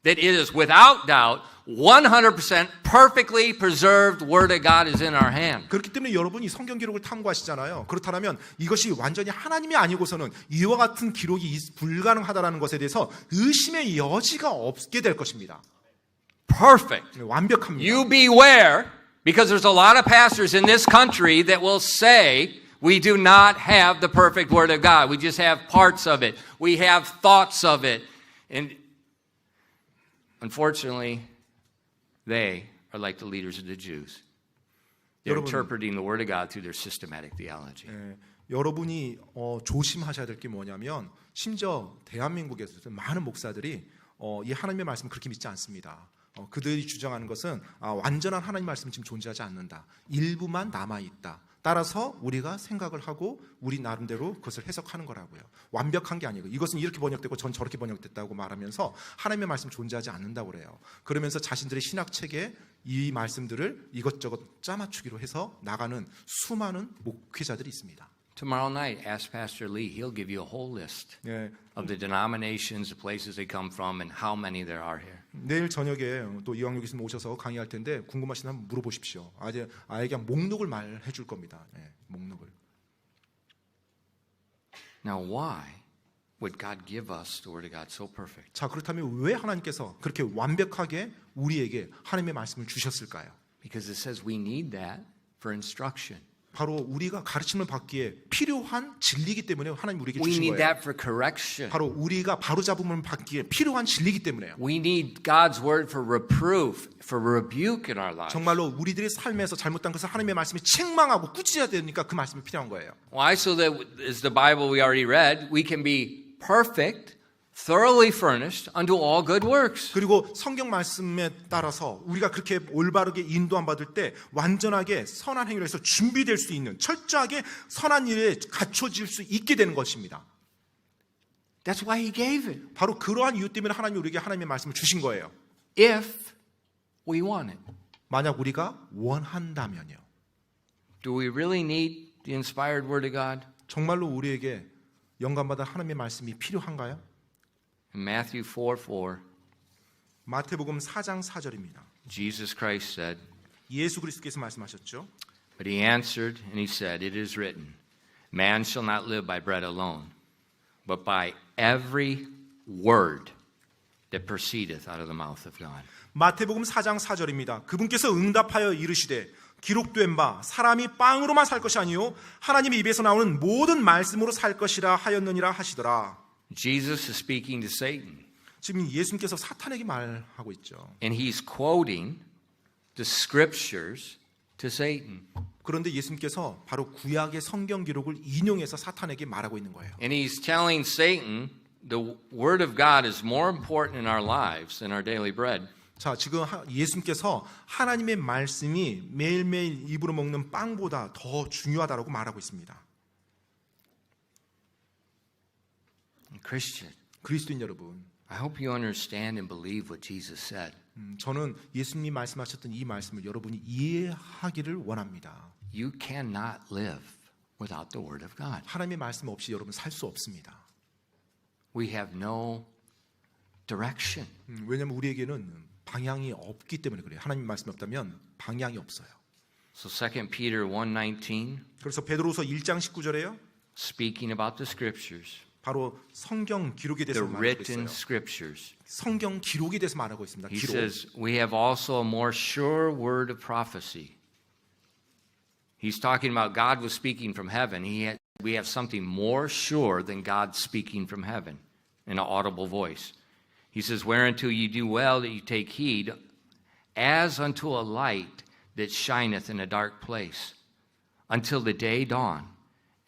S1: that it is without doubt 100% perfectly preserved word of God is in our hand.
S2: 그렇기 때문에 여러분이 성경 기록을 탐구하시잖아요. 그렇다면 이것이 완전히 하나님이 아니고서는 이와 같은 기록이 불가능하다라는 것에 대해서 의심의 여지가 없게 될 것입니다.
S1: Perfect.
S2: 완벽합니다.
S1: You beware, because there's a lot of pastors in this country that will say we do not have the perfect word of God. We just have parts of it. We have thoughts of it. And unfortunately, they are like the leaders of the Jews. They're
S2: 여러분,
S1: interpreting the word of God through their systematic theology.
S2: 여러분이 조심하셔야 될 게 뭐냐면 심지어 대한민국에서도 많은 목사들이 이 하나님의 말씀을 그렇게 믿지 않습니다. 그들이 주장하는 것은 완전한 하나님 말씀은 지금 존재하지 않는다. 일부만 남아있다. 따라서 우리가 생각을 하고 우리 나름대로 그것을 해석하는 거라고요. 완벽한 게 아니고 이것은 이렇게 번역됐고 전 저렇게 번역됐다고 말하면서 하나님의 말씀 존재하지 않는다고 그래요. 그러면서 자신들의 신학책에 이 말씀들을 이것저것 짜맞추기로 해서 나가는 수많은 목회자들이 있습니다.
S1: Tomorrow night, ask Pastor Lee. He'll give you a whole list of the denominations, the places they come from, and how many there are here.
S2: 내일 저녁에 또 이왕용 교수님 오셔서 강의할 텐데 궁금하시면 한번 물어보십시오. 아예 목록을 말해 줄 겁니다. 목록을.
S1: Now, why would God give us the Word of God so perfect?
S2: 자, 그렇다면 왜 하나님께서 그렇게 완벽하게 우리에게 하나님의 말씀을 주셨을까요?
S1: Because it says we need that for instruction.
S2: 바로 우리가 가르침을 받기에 필요한 진리이기 때문에 하나님 우리에게
S1: We
S2: 주신
S1: need
S2: 거예요.
S1: that for correction.
S2: 바로 우리가 바로잡음을 받기에 필요한 진리이기 때문에요.
S1: We need God's Word for reproof, for rebuke in our lives.
S2: 정말로 우리들의 삶에서 잘못된 것을 하나님의 말씀이 책망하고 꾸짖어야 되니까 그 말씀이 필요한 거예요.
S1: Why? So that as the Bible we already read, we can be perfect, thoroughly furnished unto all good works.
S2: 그리고 성경 말씀에 따라서 우리가 그렇게 올바르게 인도함 받을 때 완전하게 선한 행위를 해서 준비될 수 있는 철저하게 선한 일에 갖춰질 수 있게 되는 것입니다.
S1: That's why He gave it.
S2: 바로 그러한 이유 때문에 하나님이 우리에게 하나님의 말씀을 주신 거예요.
S1: If we want it.
S2: 만약 우리가 원한다면요.
S1: Do we really need the inspired Word of God?
S2: 정말로 우리에게 영감받은 하나님의 말씀이 필요한가요?
S1: In Matthew 4:4,
S2: 마태복음 4장 4절입니다.
S1: Jesus Christ said,
S2: 예수 그리스도께서 말씀하셨죠.
S1: But he answered and he said, It is written, Man shall not live by bread alone, but by every word that proceedeth out of the mouth of God.
S2: 마태복음 4장 4절입니다. 그분께서 응답하여 이르시되 기록된 바 사람이 빵으로만 살 것이 아니요 하나님의 입에서 나오는 모든 말씀으로 살 것이라 하였느니라 하시더라.
S1: Jesus is speaking to Satan.
S2: 지금 예수님께서 사탄에게 말하고 있죠.
S1: And he's quoting the scriptures to Satan.
S2: 그런데 예수님께서 바로 구약의 성경 기록을 인용해서 사탄에게 말하고 있는 거예요.
S1: And he's telling Satan the word of God is more important in our lives than our daily bread.
S2: 자, 지금 예수님께서 하나님의 말씀이 매일매일 입으로 먹는 빵보다 더 중요하다고 말하고 있습니다.
S1: Christian,
S2: 그리스도인 여러분,
S1: I hope you understand and believe what Jesus said.
S2: 저는 예수님 말씀하셨던 이 말씀을 여러분이 이해하기를 원합니다.
S1: You cannot live without the Word of God.
S2: 하나님의 말씀 없이 여러분 살 수 없습니다.
S1: We have no direction.
S2: 왜냐하면 우리에게는 방향이 없기 때문에 그래요. 하나님 말씀이 없다면 방향이 없어요.
S1: So 2 Peter 1:19,
S2: 그래서 베드로서 1장 19절에요.
S1: speaking about the Scriptures,
S2: 바로 성경 기록에
S1: the
S2: 대해서 말하고
S1: written
S2: 있어요.
S1: Scriptures.
S2: 성경 기록에 대해서 말하고 있습니다.
S1: He
S2: 기록.
S1: says, we have also a more sure word of prophecy. He's talking about God was speaking from heaven. We have something more sure than God speaking from heaven in an audible voice. He says, whereunto ye do well that you take heed, as unto a light that shineth in a dark place, until the day dawn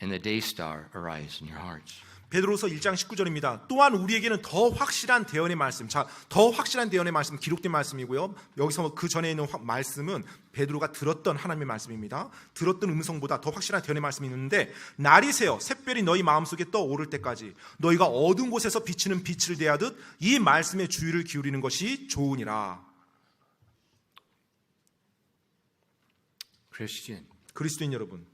S1: and the day star arise in your hearts.
S2: 베드로서 1장 19절입니다. 또한 우리에게는 더 확실한 대언의 말씀. 자, 더 확실한 대언의 말씀 기록된 말씀이고요. 여기서 그 전에 있는 말씀은 베드로가 들었던 하나님의 말씀입니다. 들었던 음성보다 더 확실한 대언의 말씀이 있는데 날이 새어 샛별이 너희 마음속에 떠오를 때까지 너희가 어두운 곳에서 비치는 빛을 대하듯 이 말씀에 주의를 기울이는 것이 좋으니라.
S1: Christian,
S2: 그리스도인 여러분,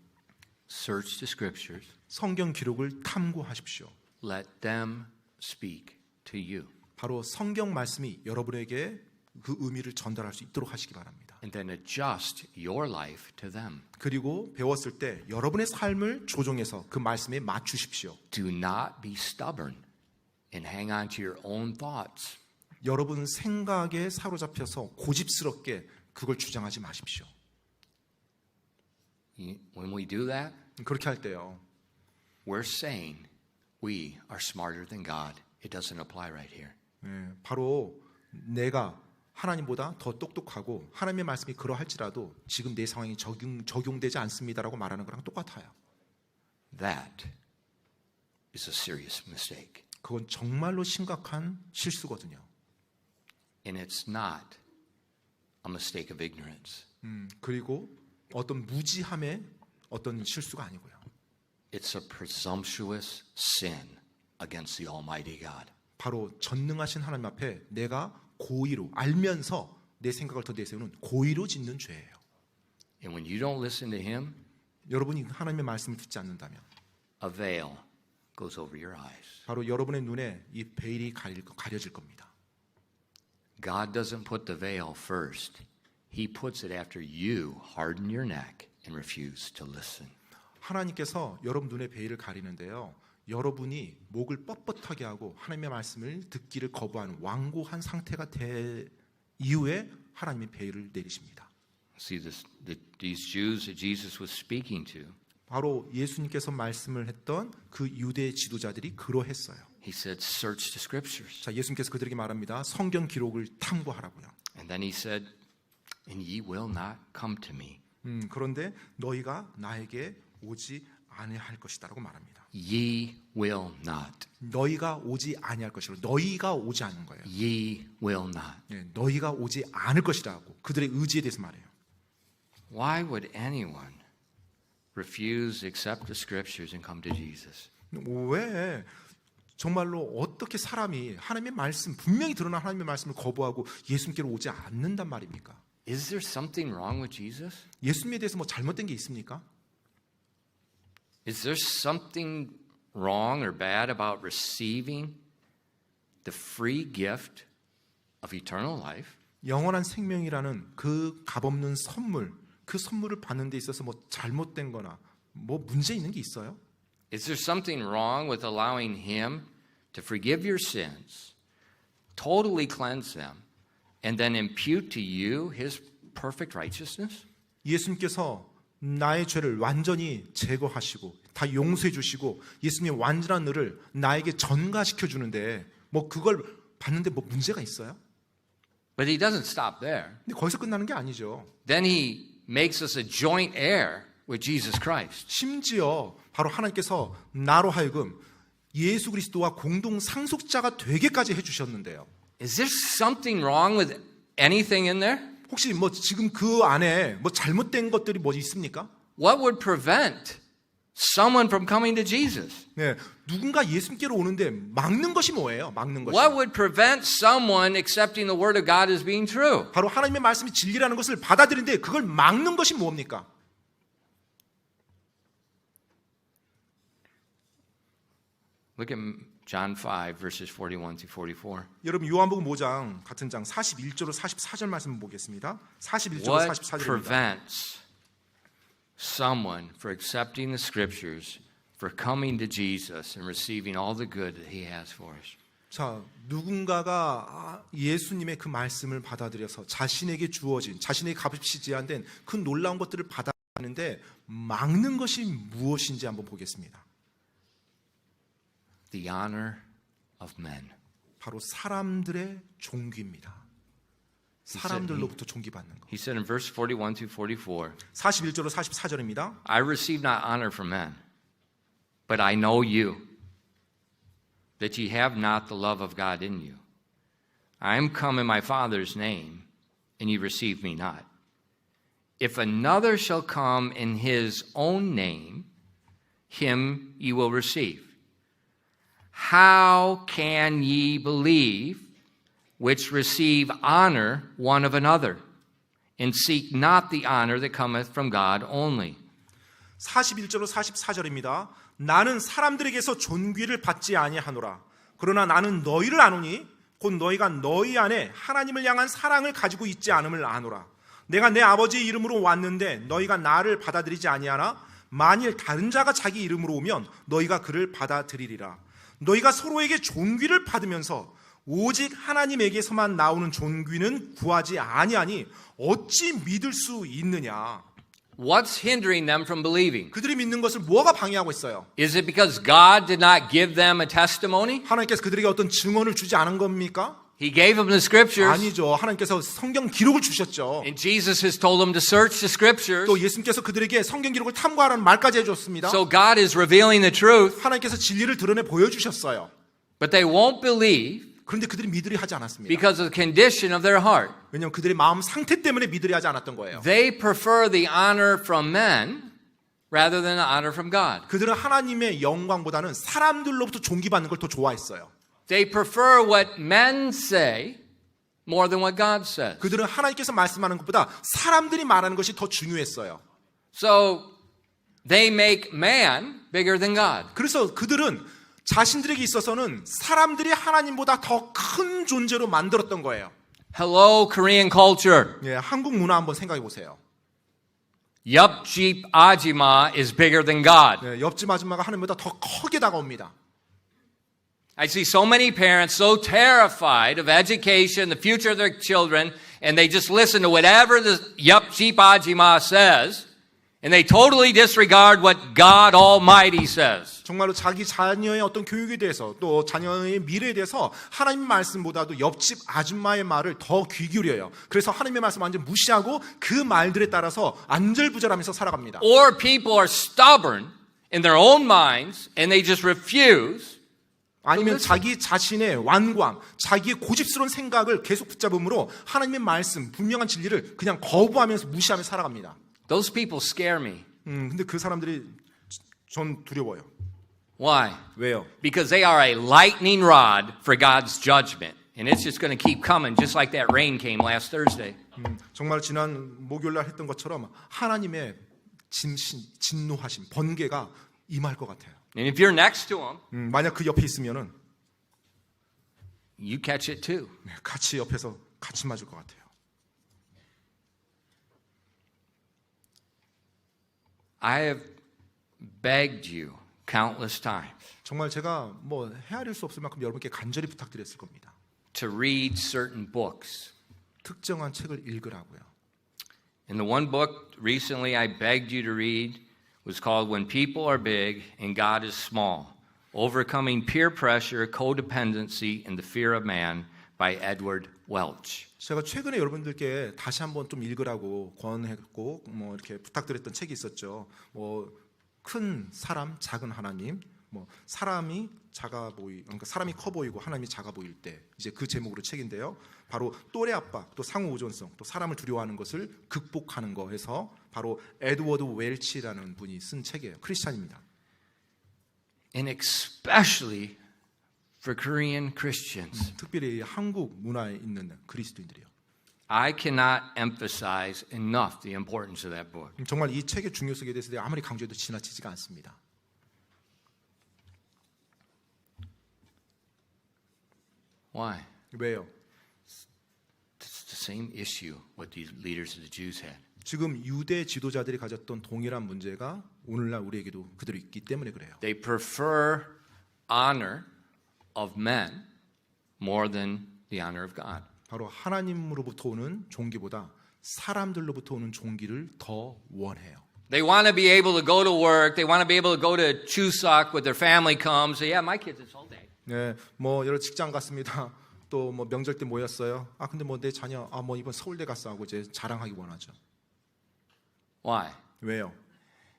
S1: search the Scriptures.
S2: 성경 기록을 탐구하십시오.
S1: Let them speak to you.
S2: 바로 성경 말씀이 여러분에게 그 의미를 전달할 수 있도록 하시기 바랍니다.
S1: And then adjust your life to them.
S2: 그리고 배웠을 때 여러분의 삶을 조정해서 그 말씀에 맞추십시오.
S1: Do not be stubborn and hang on to your own thoughts.
S2: 여러분 생각에 사로잡혀서 고집스럽게 그걸 주장하지 마십시오.
S1: When we do that,
S2: 그렇게 할 때요.
S1: we're saying we are smarter than God. It doesn't apply right here.
S2: 바로 내가 하나님보다 더 똑똑하고 하나님의 말씀이 그러할지라도 지금 내 상황이 적용되지 않습니다라고 말하는 거랑 똑같아요.
S1: That is a serious mistake.
S2: 그건 정말로 심각한 실수거든요.
S1: And it's not a mistake of ignorance.
S2: 그리고 어떤 무지함의 어떤 실수가 아니고요.
S1: It's a presumptuous sin against the Almighty God.
S2: 바로 전능하신 하나님 앞에 내가 고의로 알면서 내 생각을 더 내세우는 고의로 짓는 죄예요.
S1: And when you don't listen to Him,
S2: 여러분이 하나님의 말씀을 듣지 않는다면
S1: a veil goes over your eyes.
S2: 바로 여러분의 눈에 이 베일이 가려질 겁니다.
S1: God doesn't put the veil first. He puts it after you harden your neck and refuse to listen.
S2: 하나님께서 여러분 눈에 베일을 가리는데요. 여러분이 목을 뻣뻣하게 하고 하나님의 말씀을 듣기를 거부하는 완고한 상태가 된 이후에 하나님의 베일을 내리십니다.
S1: See, these Jews that Jesus was speaking to,
S2: 바로 예수님께서 말씀을 했던 그 유대 지도자들이 그러했어요.
S1: He said, search the Scriptures.
S2: 자, 예수님께서 그들에게 말합니다. 성경 기록을 탐구하라고요.
S1: And then He said, and ye will not come to me.
S2: 그런데 너희가 나에게 오지 아니할 것이다라고 말합니다.
S1: Ye will not.
S2: 너희가 오지 아니할 것이라. 너희가 오지 않는 거예요.
S1: Ye will not.
S2: 너희가 오지 않을 것이라고 그들의 의지에 대해서 말해요.
S1: Why would anyone refuse to accept the Scriptures and come to Jesus?
S2: 왜 정말로 어떻게 사람이 하나님의 말씀 분명히 드러난 하나님의 말씀을 거부하고 예수님께로 오지 않는단 말입니까?
S1: Is there something wrong with Jesus?
S2: 예수님에 대해서 뭐 잘못된 게 있습니까?
S1: Is there something wrong or bad about receiving the free gift of eternal life?
S2: 영원한 생명이라는 그 값없는 선물, 그 선물을 받는 데 있어서 뭐 잘못된 거나 뭐 문제 있는 게 있어요?
S1: Is there something wrong with allowing Him to forgive your sins, totally cleanse them, and then impute to you His perfect righteousness?
S2: 예수님께서 나의 죄를 완전히 제거하시고 다 용서해 주시고 예수님의 완전한 의를 나에게 전가시켜 주는데 뭐 그걸 받는데 뭐 문제가 있어요?
S1: But He doesn't stop there.
S2: 근데 거기서 끝나는 게 아니죠.
S1: Then He makes us a joint heir with Jesus Christ.
S2: 심지어 바로 하나님께서 나로 하여금 예수 그리스도와 공동 상속자가 되게까지 해주셨는데요.
S1: Is there something wrong with anything in there?
S2: 혹시 뭐 지금 그 안에 뭐 잘못된 것들이 뭐 있습니까?
S1: What would prevent someone from coming to Jesus?
S2: 네, 누군가 예수님께로 오는데 막는 것이 뭐예요? 막는 것이.
S1: What would prevent someone accepting the word of God as being true?
S2: 바로 하나님의 말씀이 진리라는 것을 받아들이는데 그걸 막는 것이 뭡니까?
S1: Look at John 5, verses 41 to 44.
S2: 여러분 요한복음 5장 같은 장 41절로 44절 말씀 보겠습니다. 41절로
S1: What
S2: 44절입니다.
S1: prevents someone from accepting the scriptures, for coming to Jesus and receiving all the good that he has for us?
S2: 자, 누군가가 예수님의 그 말씀을 받아들여서 자신에게 주어진, 자신에게 값없이 제한된 그 놀라운 것들을 받아들이는데 막는 것이 무엇인지 한번 보겠습니다.
S1: The honor of men.
S2: 바로 사람들의 존귀입니다. 사람들로부터 존귀받는 것.
S1: He said in verse 41 to 44,
S2: 41절로 44절입니다.
S1: I receive not honor from men, but I know you, that ye have not the love of God in you. I am come in my Father's name, and ye receive me not. If another shall come in his own name, him ye will receive. How can ye believe which receive honor one of another, and seek not the honor that cometh from God only?
S2: 41절로 44절입니다. 나는 사람들에게서 존귀를 받지 아니하노라. 그러나 나는 너희를 아노니 곧 너희가 너희 안에 하나님을 향한 사랑을 가지고 있지 않음을 아노라. 내가 내 아버지의 이름으로 왔는데 너희가 나를 받아들이지 아니하나 만일 다른 자가 자기 이름으로 오면 너희가 그를 받아들이리라. 너희가 서로에게 존귀를 받으면서 오직 하나님에게서만 나오는 존귀는 구하지 아니하니 어찌 믿을 수 있느냐.
S1: What's hindering them from believing?
S2: 그들이 믿는 것을 뭐가 방해하고 있어요?
S1: Is it because God did not give them a testimony?
S2: 하나님께서 그들에게 어떤 증언을 주지 않은 겁니까?
S1: He gave them the scriptures,
S2: 아니죠. 하나님께서 성경 기록을 주셨죠.
S1: and Jesus has told them to search the scriptures.
S2: 또 예수님께서 그들에게 성경 기록을 탐구하라는 말까지 해줬습니다.
S1: So God is revealing the truth,
S2: 하나님께서 진리를 드러내 보여주셨어요.
S1: but they won't believe
S2: 그런데 그들이 믿으려 하지 않았습니다.
S1: because of the condition of their heart.
S2: 왜냐하면 그들의 마음 상태 때문에 믿으려 하지 않았던 거예요.
S1: They prefer the honor from men rather than the honor from God.
S2: 그들은 하나님의 영광보다는 사람들로부터 존귀받는 걸 더 좋아했어요.
S1: They prefer what men say more than what God says.
S2: 그들은 하나님께서 말씀하는 것보다 사람들이 말하는 것이 더 중요했어요.
S1: So they make man bigger than God.
S2: 그래서 그들은 자신들에게 있어서는 사람들이 하나님보다 더 큰 존재로 만들었던 거예요.
S1: Hello, Korean culture.
S2: 예, 한국 문화 한번 생각해 보세요.
S1: Yeopjeep Ajima is bigger than God.
S2: 예, 옆집 아줌마가 하나님보다 더 크게 다가옵니다.
S1: I see so many parents so terrified of education, the future of their children, and they just listen to whatever the Yeopjeep Ajima says, and they totally disregard what God Almighty says.
S2: 정말로 자기 자녀의 어떤 교육에 대해서 또 자녀의 미래에 대해서 하나님 말씀보다도 옆집 아줌마의 말을 더 귀 기울여요. 그래서 하나님의 말씀 완전 무시하고 그 말들에 따라서 안절부절하면서 살아갑니다.
S1: Or people are stubborn in their own minds, and they just refuse.
S2: 아니면 자기 자신의 완고함, 자기의 고집스러운 생각을 계속 붙잡음으로 하나님의 말씀, 분명한 진리를 그냥 거부하면서 무시하면서 살아갑니다.
S1: Those people scare me.
S2: 근데 그 사람들이 전 두려워요.
S1: Why?
S2: 왜요?
S1: Because they are a lightning rod for God's judgment. And it's just going to keep coming, just like that rain came last Thursday.
S2: 정말 지난 목요일날 했던 것처럼 하나님의 진노하심, 번개가 임할 것 같아요.
S1: And if you're next to them,
S2: 만약 그 옆에 있으면은
S1: you catch it too.
S2: 같이 옆에서 같이 맞을 것 같아요.
S1: I have begged you countless times
S2: 정말 제가 뭐 헤아릴 수 없을 만큼 여러분께 간절히 부탁드렸을 겁니다.
S1: to read certain books.
S2: 특정한 책을 읽으라고요.
S1: And the one book recently I begged you to read was called When People Are Big and God is Small, Overcoming Peer Pressure, Codependency, and the Fear of Man by Edward Welch.
S2: 제가 최근에 여러분들께 다시 한번 좀 읽으라고 권했고 뭐 이렇게 부탁드렸던 책이 있었죠. 뭐 큰 사람, 작은 하나님, 뭐 사람이 그러니까 사람이 커 보이고 하나님이 작아 보일 때 이제 그 제목으로 책인데요. 바로 또래 압박, 또 상호 의존성, 또 사람을 두려워하는 것을 극복하는 거 해서 바로 에드워드 웰치라는 분이 쓴 책이에요. 크리스찬입니다.
S1: And especially for Korean Christians.
S2: 특별히 한국 문화에 있는 그리스도인들이요.
S1: I cannot emphasize enough the importance of that book.
S2: 정말 이 책의 중요성에 대해서 내가 아무리 강조해도 지나치지가 않습니다.
S1: Why?
S2: 왜요?
S1: It's the same issue what these leaders of the Jews had.
S2: 지금 유대 지도자들이 가졌던 동일한 문제가 오늘날 우리에게도 그대로 있기 때문에 그래요.
S1: They prefer honor of men more than the honor of God.
S2: 바로 하나님으로부터 오는 존귀보다 사람들로부터 오는 존귀를 더 원해요.
S1: They want to be able to go to work. They want to be able to go to Chuseok with their family comes. So yeah, my kids it's all day.
S2: 네, 뭐 여러 직장 갔습니다. 또 뭐 명절 때 모였어요. 아 근데 뭐 내 자녀 뭐 이번 서울대 갔어 하고 이제 자랑하기 원하죠.
S1: Why?
S2: 왜요?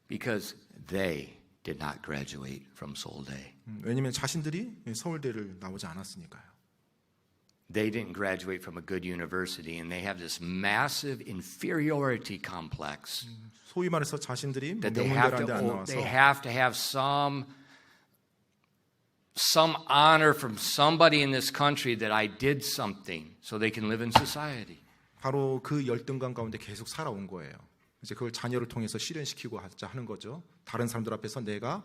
S1: Because they did not graduate from Seoul Day.
S2: 왜냐면 자신들이 서울대를 나오지 않았으니까요.
S1: They didn't graduate from a good university, and they have this massive inferiority complex
S2: 소위 말해서 자신들이
S1: that
S2: 명문대라는데 안 나와서
S1: they have to have some honor from somebody in this country that I did something so they can live in society.
S2: 바로 그 열등감 가운데 계속 살아온 거예요. 이제 그걸 자녀를 통해서 실현시키고 하는 거죠. 다른 사람들 앞에서 내가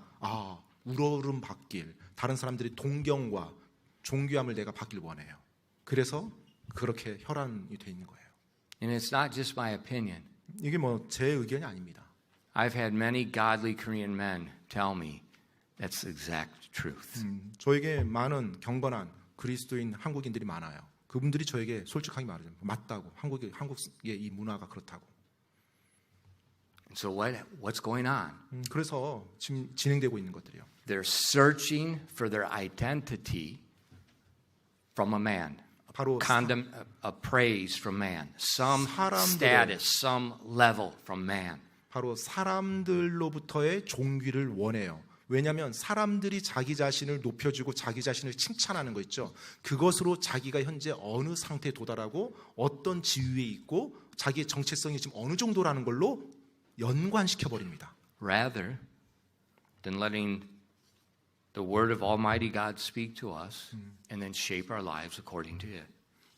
S2: 우러름 받길, 다른 사람들이 동경과 존귀함을 내가 받길 원해요. 그래서 그렇게 혈안이 돼 있는 거예요.
S1: And it's not just my opinion.
S2: 이게 뭐 제 의견이 아닙니다.
S1: I've had many godly Korean men tell me that's the exact truth.
S2: 저에게 많은 경건한 그리스도인 한국인들이 많아요. 그분들이 저에게 솔직하게 말하죠. 맞다고. 한국의 이 문화가 그렇다고.
S1: So what's going on?
S2: 그래서 지금 진행되고 있는 것들이요.
S1: They're searching for their identity from a man.
S2: 바로
S1: praise from man. Some
S2: 사람들의-
S1: status, some level from man.
S2: 바로 사람들로부터의 존귀를 원해요. 왜냐하면 사람들이 자기 자신을 높여주고 자기 자신을 칭찬하는 거 있죠. 그것으로 자기가 현재 어느 상태에 도달하고 어떤 지위에 있고 자기의 정체성이 지금 어느 정도라는 걸로 연관시켜 버립니다.
S1: Rather than letting the word of Almighty God speak to us and then shape our lives according to it.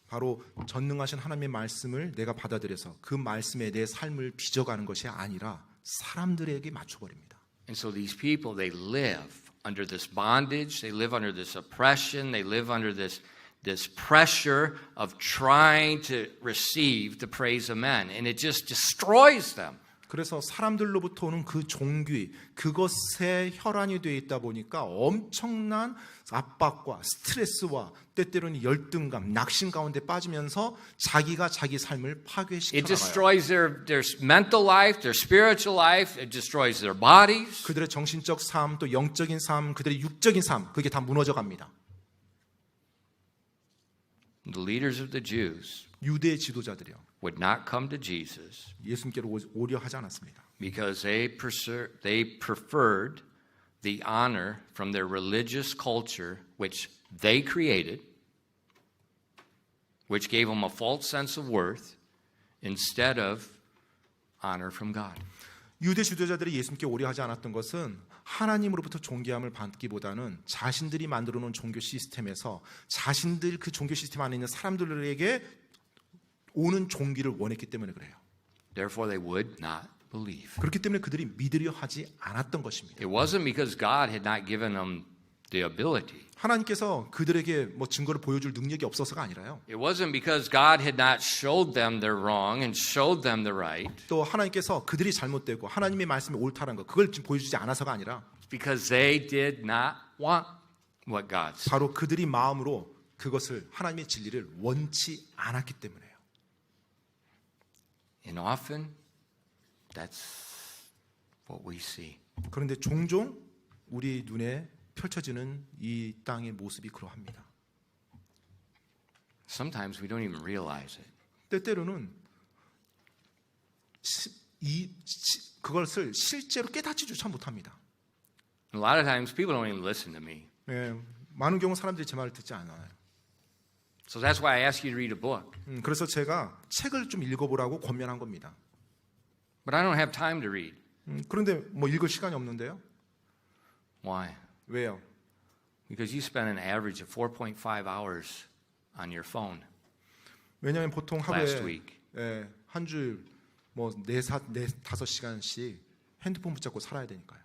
S2: 바로 전능하신 하나님의 말씀을 내가 받아들여서 그 말씀에 내 삶을 빚어가는 것이 아니라 사람들에게 맞춰버립니다.
S1: And so these people, they live under this bondage, they live under this oppression, they live under this pressure of trying to receive the praise of men, and it just destroys them.
S2: 그래서 사람들로부터 오는 그 존귀, 그것에 혈안이 되어 있다 보니까 엄청난 압박과 스트레스와 때때로는 열등감, 낙심 가운데 빠지면서 자기가 자기 삶을 파괴시켜
S1: It
S2: 나가요.
S1: destroys their mental life, their spiritual life, it destroys their bodies.
S2: 그들의 정신적 삶, 또 영적인 삶, 그들의 육적인 삶, 그게 다 무너져 갑니다.
S1: The leaders of the Jews
S2: 유대 지도자들이요.
S1: would not come to Jesus
S2: 예수님께로 오려 하지 않았습니다.
S1: because they preferred the honor from their religious culture, which they created, which gave them a false sense of worth, instead of honor from God.
S2: 유대 지도자들이 예수님께 오려 하지 않았던 것은 하나님으로부터 존귀함을 받기보다는 자신들이 만들어 놓은 종교 시스템에서 자신들 그 종교 시스템 안에 있는 사람들에게 오는 종기를 원했기 때문에 그래요.
S1: Therefore, they would not believe.
S2: 그렇기 때문에 그들이 믿으려 하지 않았던 것입니다.
S1: It wasn't because God had not given them the ability.
S2: 하나님께서 그들에게 뭐 증거를 보여줄 능력이 없어서가 아니라요.
S1: It wasn't because God had not showed them their wrong and showed them the right.
S2: 또 하나님께서 그들이 잘못되고 하나님의 말씀이 옳다는 거 그걸 지금 보여주지 않아서가 아니라
S1: It's because they did not want what God said.
S2: 바로 그들이 마음으로 그것을 하나님의 진리를 원치 않았기 때문에요.
S1: And often, that's what we see.
S2: 그런데 종종 우리 눈에 펼쳐지는 이 땅의 모습이 그러합니다.
S1: Sometimes we don't even realize it.
S2: 때때로는 그것을 실제로 깨닫지조차 못합니다.
S1: A lot of times people don't even listen to me.
S2: 예, 많은 경우 사람들이 제 말을 듣지 않아요.
S1: So that's why I ask you to read a book.
S2: 그래서 제가 책을 좀 읽어보라고 권면한 겁니다.
S1: But I don't have time to read.
S2: 그런데 뭐 읽을 시간이 없는데요.
S1: Why?
S2: 왜요?
S1: Because you spend an average of 4.5 hours on your phone
S2: 왜냐하면 보통
S1: last
S2: 하루에
S1: week.
S2: 한 줄 뭐 4-5시간씩 핸드폰 붙잡고 살아야 되니까요.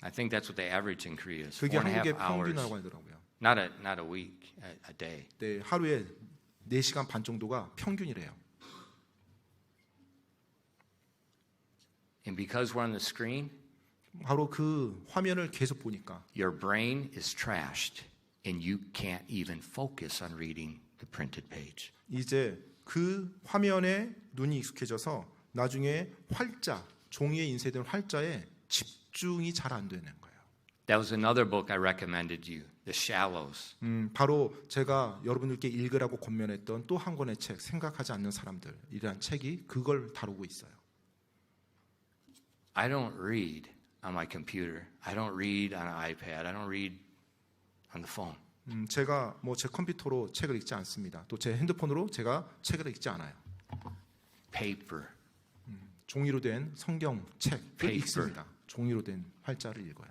S1: I think that's what the average in Korea is.
S2: 그게
S1: 4.5
S2: 한국의
S1: hours.
S2: 평균이라고 하더라고요.
S1: Not a week, a day.
S2: 네, 하루에 4시간 반 정도가 평균이래요.
S1: And because we're on the screen,
S2: 바로 그 화면을 계속 보니까
S1: your brain is trashed and you can't even focus on reading the printed page.
S2: 이제 그 화면에 눈이 익숙해져서 나중에 활자, 종이에 인쇄된 활자에 집중이 잘 안 되는 거예요.
S1: That was another book I recommended you, The Shallows.
S2: 바로 제가 여러분들께 읽으라고 권면했던 또 한 권의 책, 생각하지 않는 사람들이라는 책이 그걸 다루고 있어요.
S1: I don't read on my computer. I don't read on an iPad. I don't read on the phone.
S2: 제가 뭐 제 컴퓨터로 책을 읽지 않습니다. 또 제 핸드폰으로 제가 책을 읽지 않아요.
S1: Paper.
S2: 종이로 된 성경 책을
S1: Paper.
S2: 읽습니다. 종이로 된 활자를 읽어요.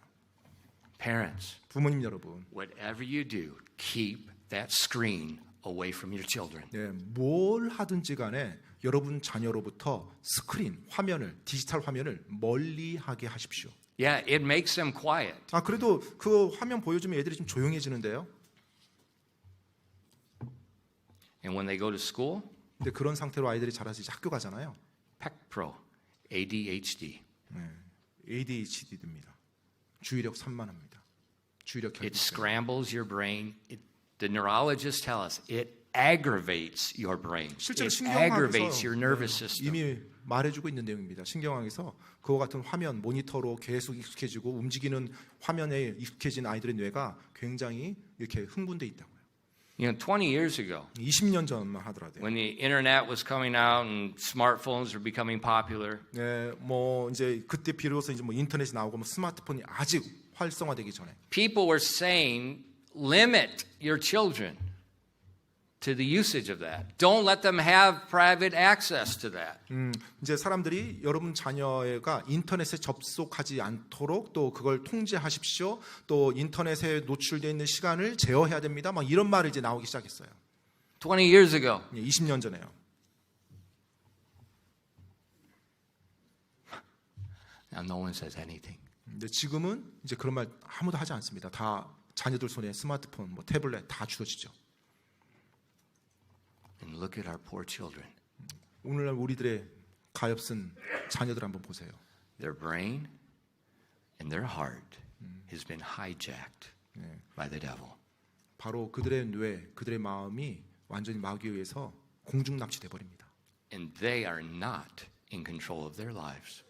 S1: Parents,
S2: 부모님 여러분,
S1: whatever you do, keep that screen away from your children.
S2: 네, 뭘 하든지 간에 여러분 자녀로부터 스크린, 화면을, 디지털 화면을 멀리하게 하십시오.
S1: Yeah, it makes them quiet.
S2: 그래도 그 화면 보여주면 애들이 좀 조용해지는데요.
S1: And when they go to school,
S2: 근데 그런 상태로 아이들이 자라서 이제 학교 가잖아요.
S1: PEC-Pro, ADHD.
S2: ADHD입니다. 주의력 산만합니다. 주의력
S1: It
S2: 결핍.
S1: scrambles your brain. The neurologists tell us it aggravates your brain.
S2: 실제로
S1: It aggravates your
S2: 신경학에서
S1: nervous system.
S2: 이미 말해주고 있는 내용입니다. 신경학에서 그와 같은 화면, 모니터로 계속 익숙해지고 움직이는 화면에 익숙해진 아이들의 뇌가 굉장히 이렇게 흥분돼 있다고요.
S1: You know, 20 years ago,
S2: 20년 전만 하더라도요.
S1: when the internet was coming out and smartphones were becoming popular,
S2: 네, 뭐 이제 그때 비로소 이제 뭐 인터넷이 나오고 뭐 스마트폰이 아직 활성화되기 전에
S1: people were saying, limit your children to the usage of that. Don't let them have private access to that.
S2: 이제 사람들이 여러분 자녀가 인터넷에 접속하지 않도록 또 그걸 통제하십시오. 또 인터넷에 노출되어 있는 시간을 제어해야 됩니다. 막 이런 말이 이제 나오기 시작했어요.
S1: 20 years ago.
S2: 20년 전에요.
S1: Now no one says anything.
S2: 근데 지금은 이제 그런 말 아무도 하지 않습니다. 다 자녀들 손에 스마트폰, 뭐 태블릿 다 주어지죠.
S1: And look at our poor children.
S2: 오늘날 우리들의 가엾은 자녀들 한번 보세요.
S1: Their brain and their heart has been hijacked by the devil.
S2: 바로 그들의 뇌, 그들의 마음이 완전히 마귀에 의해서 공중납치돼 버립니다.
S1: And they are not in control of their lives.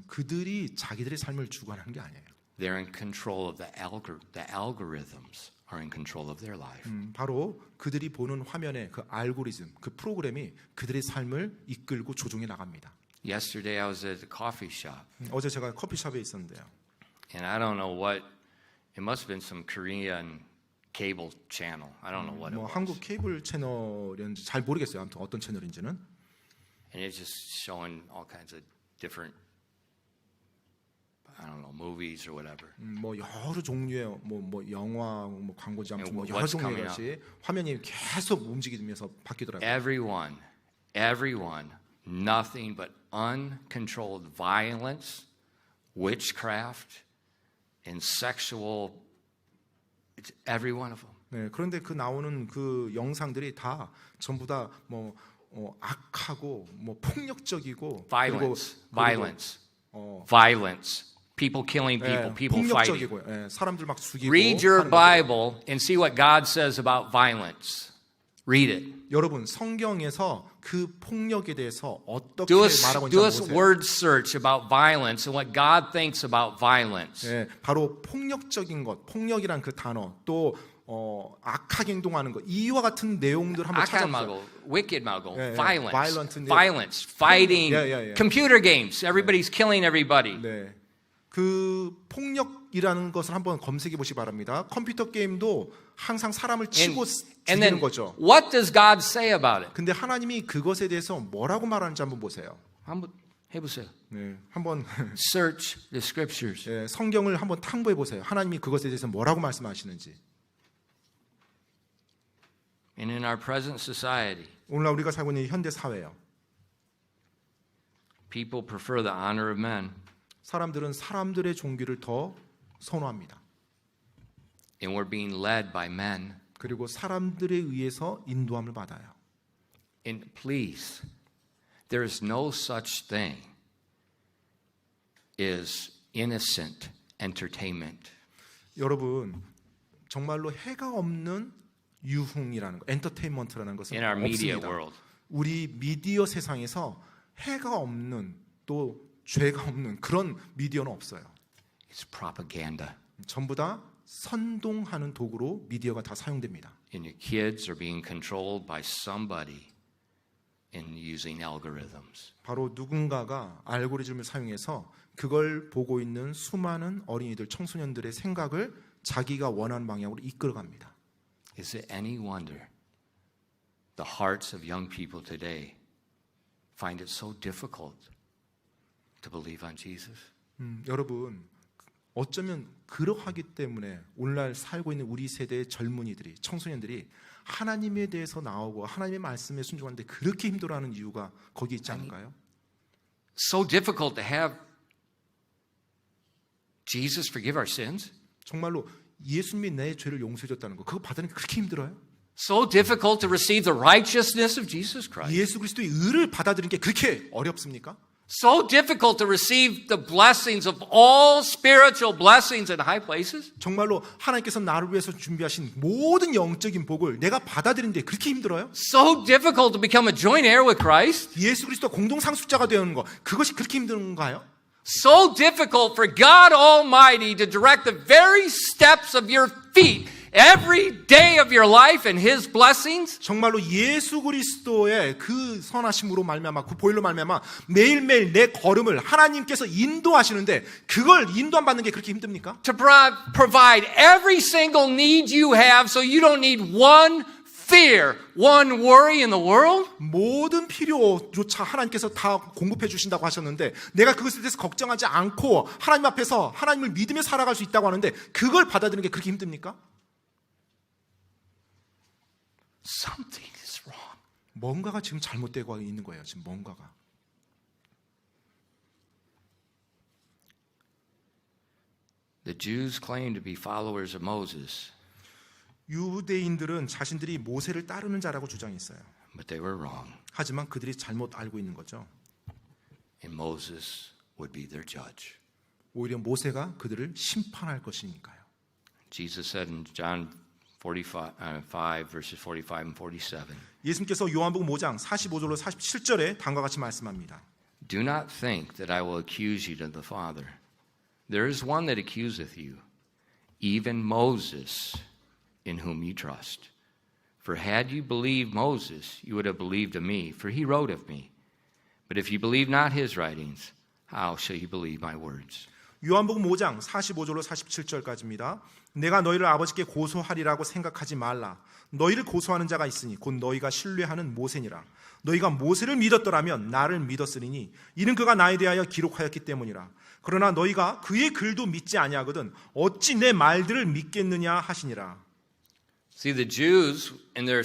S2: 그들이 자기들의 삶을 주관하는 게 아니에요.
S1: They're in control of the algorithms are in control of their life.
S2: 바로 그들이 보는 화면의 그 알고리즘, 그 프로그램이 그들의 삶을 이끌고 조종해 나갑니다.
S1: Yesterday I was at the coffee shop.
S2: 어제 제가 커피숍에 있었는데요.
S1: And I don't know what, it must have been some Korean cable channel. I don't know what it
S2: 뭐
S1: was.
S2: 한국 케이블 채널인지 잘 모르겠어요. 아무튼 어떤 채널인지는.
S1: And it's just showing all kinds of different, I don't know, movies or whatever.
S2: 뭐 여러 종류의 뭐 영화, 뭐 광고지 아무튼 뭐
S1: And
S2: 여러
S1: what's
S2: 종류의
S1: coming
S2: 것이 화면이 계속 움직이면서 바뀌더라고요.
S1: Everyone, nothing but uncontrolled violence, witchcraft, and sexual, it's every one of them.
S2: 네, 그런데 그 나오는 그 영상들이 다 전부 다 뭐 악하고 뭐 폭력적이고
S1: Violence. People killing people, people fighting.
S2: 폭력적이고 사람들 막 죽이고.
S1: Read your
S2: 하는
S1: Bible and see what God says about violence. Read it.
S2: 여러분 성경에서 그 폭력에 대해서 어떻게
S1: Do
S2: 말하고
S1: a
S2: 있는지 보세요.
S1: word search about violence and what God thinks about violence.
S2: 바로 폭력적인 것, 폭력이란 그 단어, 또 악하게 행동하는 것, 이와 같은 내용들 한번
S1: 악한
S2: 찾아보세요.
S1: 말고, wicked 말고,
S2: 예, 예.
S1: violence, fighting,
S2: 예, 예, 예.
S1: computer games. Everybody's killing everybody.
S2: 네, 그 폭력이라는 것을 한번 검색해 보시기 바랍니다. 컴퓨터 게임도 항상 사람을 치고
S1: And
S2: 죽이는
S1: then
S2: 거죠.
S1: what does God say about it?
S2: 근데 하나님이 그것에 대해서 뭐라고 말하는지 한번 보세요.
S1: 한번 해보세요.
S2: 네, 한번
S1: Search the scriptures.
S2: 예, 성경을 한번 탐구해 보세요. 하나님이 그것에 대해서 뭐라고 말씀하시는지.
S1: And in our present society,
S2: 오늘날 우리가 살고 있는 현대 사회요.
S1: people prefer the honor of men,
S2: 사람들은 사람들의 존귀를 더 선호합니다.
S1: and we're being led by men.
S2: 그리고 사람들에 의해서 인도함을 받아요.
S1: And please, there is no such thing as innocent entertainment.
S2: 여러분, 정말로 해가 없는 유흥이라는 거, 엔터테인먼트라는 것은
S1: In our media
S2: 없습니다.
S1: world.
S2: 우리 미디어 세상에서 해가 없는 또 죄가 없는 그런 미디어는 없어요.
S1: It's propaganda.
S2: 전부 다 선동하는 도구로 미디어가 다 사용됩니다.
S1: And your kids are being controlled by somebody in using algorithms.
S2: 바로 누군가가 알고리즘을 사용해서 그걸 보고 있는 수많은 어린이들, 청소년들의 생각을 자기가 원하는 방향으로 이끌어갑니다.
S1: Is it any wonder the hearts of young people today find it so difficult to believe on Jesus?
S2: 여러분, 어쩌면 그러하기 때문에 오늘날 살고 있는 우리 세대의 젊은이들이, 청소년들이 하나님에 대해서 나오고 하나님의 말씀에 순종하는데 그렇게 힘들어하는 이유가 거기 있지 않을까요?
S1: So difficult to have Jesus forgive our sins?
S2: 정말로 예수님이 내 죄를 용서해줬다는 거, 그거 받으니까 그렇게 힘들어요?
S1: So difficult to receive the righteousness of Jesus Christ?
S2: 예수 그리스도의 의를 받아들이는 게 그렇게 어렵습니까?
S1: So difficult to receive the blessings of all spiritual blessings in high places?
S2: 정말로 하나님께서 나를 위해서 준비하신 모든 영적인 복을 내가 받아들이는데 그렇게 힘들어요?
S1: So difficult to become a joint heir with Christ?
S2: 예수 그리스도 공동 상속자가 되는 거, 그것이 그렇게 힘든가요?
S1: So difficult for God Almighty to direct the very steps of your feet every day of your life and His blessings?
S2: 정말로 예수 그리스도의 그 선하심으로 말미암아, 그 보혈로 말미암아 매일매일 내 걸음을 하나님께서 인도하시는데 그걸 인도함 받는 게 그렇게 힘듭니까?
S1: To provide every single need you have so you don't need one fear, one worry in the world?
S2: 모든 필요조차 하나님께서 다 공급해 주신다고 하셨는데 내가 그것에 대해서 걱정하지 않고 하나님 앞에서 하나님을 믿으며 살아갈 수 있다고 하는데 그걸 받아들이는 게 그렇게 힘듭니까?
S1: Something is wrong.
S2: 뭔가가 지금 잘못되고 있는 거예요. 지금 뭔가가.
S1: The Jews claim to be followers of Moses,
S2: 유대인들은 자신들이 모세를 따르는 자라고 주장했어요.
S1: but they were wrong,
S2: 하지만 그들이 잘못 알고 있는 거죠.
S1: and Moses would be their judge.
S2: 오히려 모세가 그들을 심판할 것이니까요.
S1: Jesus said in John 5 verses 45 and 47,
S2: 예수님께서 요한복음 5장 45절로 47절에 다음과 같이 말씀합니다.
S1: Do not think that I will accuse you to the Father. There is one that accuseth you, even Moses, in whom you trust. For had you believed Moses, you would have believed of me, for he wrote of me. But if you believe not his writings, how shall you believe my words?
S2: 요한복음 5장 45절로 47절까지입니다. 내가 너희를 아버지께 고소하리라고 생각하지 말라. 너희를 고소하는 자가 있으니 곧 너희가 신뢰하는 모세니라. 너희가 모세를 믿었더라면 나를 믿었으리니 이는 그가 나에 대하여 기록하였기 때문이라. 그러나 너희가 그의 글도 믿지 아니하거든 어찌 내 말들을 믿겠느냐 하시니라.
S1: See, the Jews, in their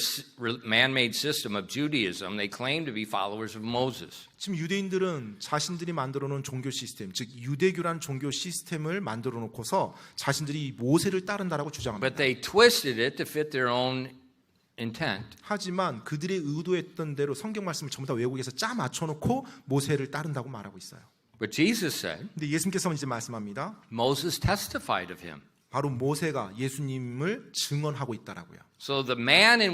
S1: man-made system of Judaism, they claim to be followers of Moses.
S2: 지금 유대인들은 자신들이 만들어 놓은 종교 시스템, 즉 유대교란 종교 시스템을 만들어 놓고서 자신들이 모세를 따른다라고 주장합니다.
S1: But they twisted it to fit their own intent.
S2: 하지만 그들이 의도했던 대로 성경 말씀을 전부 다 외국에서 짜 맞춰 놓고 모세를 따른다고 말하고 있어요.
S1: But Jesus said,
S2: 근데 예수님께서 이제 말씀합니다.
S1: Moses testified of him.
S2: 바로 모세가 예수님을 증언하고 있다라고요.
S1: So the man in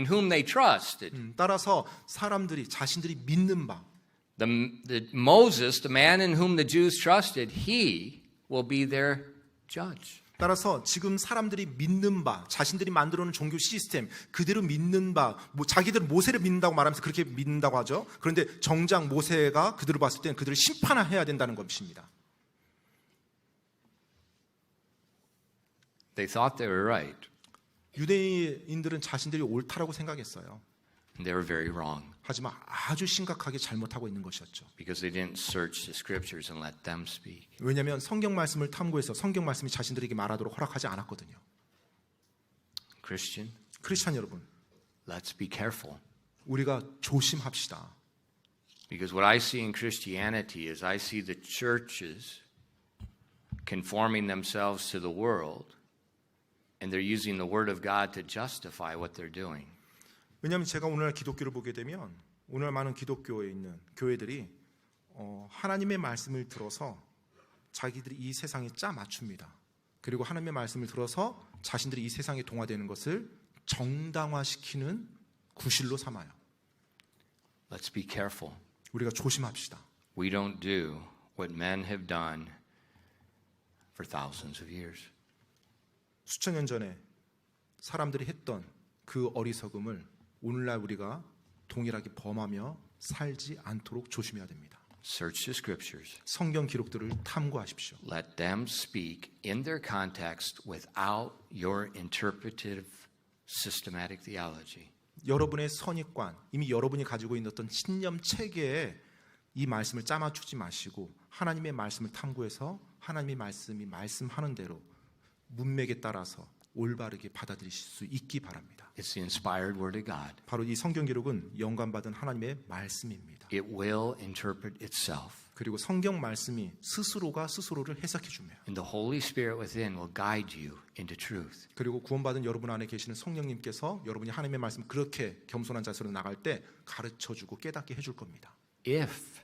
S1: whom they trusted,
S2: 따라서 사람들이 자신들이 믿는 바,
S1: the Moses, the man in whom the Jews trusted, he will be their judge.
S2: 따라서 지금 사람들이 믿는 바, 자신들이 만들어놓은 종교 시스템 그대로 믿는 바, 자기들은 모세를 믿는다고 말하면서 그렇게 믿는다고 하죠. 그런데 정작 모세가 그들을 봤을 때는 그들을 심판해야 된다는 것입니다.
S1: They thought they were right,
S2: 유대인들은 자신들이 옳다라고 생각했어요.
S1: and they were very wrong
S2: 하지만 아주 심각하게 잘못하고 있는 것이었죠.
S1: because they didn't search the scriptures and let them speak.
S2: 왜냐하면 성경 말씀을 탐구해서 성경 말씀이 자신들에게 말하도록 허락하지 않았거든요.
S1: Christian,
S2: 크리스찬 여러분,
S1: let's be careful.
S2: 우리가 조심합시다.
S1: Because what I see in Christianity is I see the churches conforming themselves to the world, and they're using the Word of God to justify what they're doing.
S2: 왜냐하면 제가 오늘날 기독교를 보게 되면 오늘 많은 기독교에 있는 교회들이 하나님의 말씀을 들어서 자기들이 이 세상에 짜 맞춥니다. 그리고 하나님의 말씀을 들어서 자신들이 이 세상에 동화되는 것을 정당화시키는 구실로 삼아요.
S1: Let's be careful.
S2: 우리가 조심합시다.
S1: We don't do what men have done for thousands of years.
S2: 수천 년 전에 사람들이 했던 그 어리석음을 오늘날 우리가 동일하게 범하며 살지 않도록 조심해야 됩니다.
S1: Search the scriptures.
S2: 성경 기록들을 탐구하십시오.
S1: Let them speak in their context without your interpretive systematic theology.
S2: 여러분의 선입관, 이미 여러분이 가지고 있는 어떤 신념 체계에 이 말씀을 짜맞추지 마시고 하나님의 말씀을 탐구해서 하나님의 말씀이 말씀하는 대로 문맥에 따라서 올바르게 받아들이실 수 있기 바랍니다.
S1: It's the inspired word of God.
S2: 바로 이 성경 기록은 영감받은 하나님의 말씀입니다.
S1: It will interpret itself.
S2: 그리고 성경 말씀이 스스로가 스스로를 해석해 줍니다.
S1: And the Holy Spirit within will guide you into truth.
S2: 그리고 구원받은 여러분 안에 계시는 성령님께서 여러분이 하나님의 말씀 그렇게 겸손한 자세로 나갈 때 가르쳐 주고 깨닫게 해줄 겁니다.
S1: If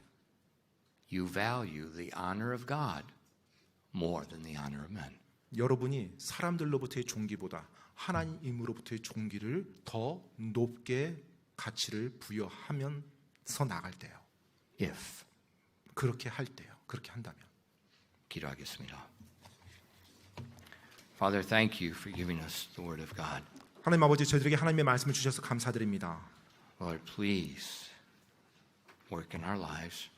S1: you value the honor of God more than the honor of men.
S2: 여러분이 사람들로부터의 존귀보다 하나님으로부터의 존귀를 더 높게 가치를 부여하면서 나갈 때요.
S1: If.
S2: 그렇게 할 때요. 그렇게 한다면.
S1: 기도하겠습니다. Father, thank you for giving us the word of God.
S2: 하나님 아버지, 저희들에게 하나님의 말씀을 주셔서 감사드립니다.
S1: Lord, please work in our lives.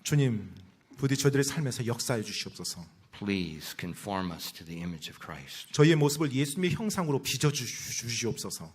S2: 주님, 부디 저희들의 삶에서 역사해 주시옵소서.
S1: Please conform us to the image of Christ.
S2: 저희의 모습을 예수님의 형상으로 빚어 주시옵소서.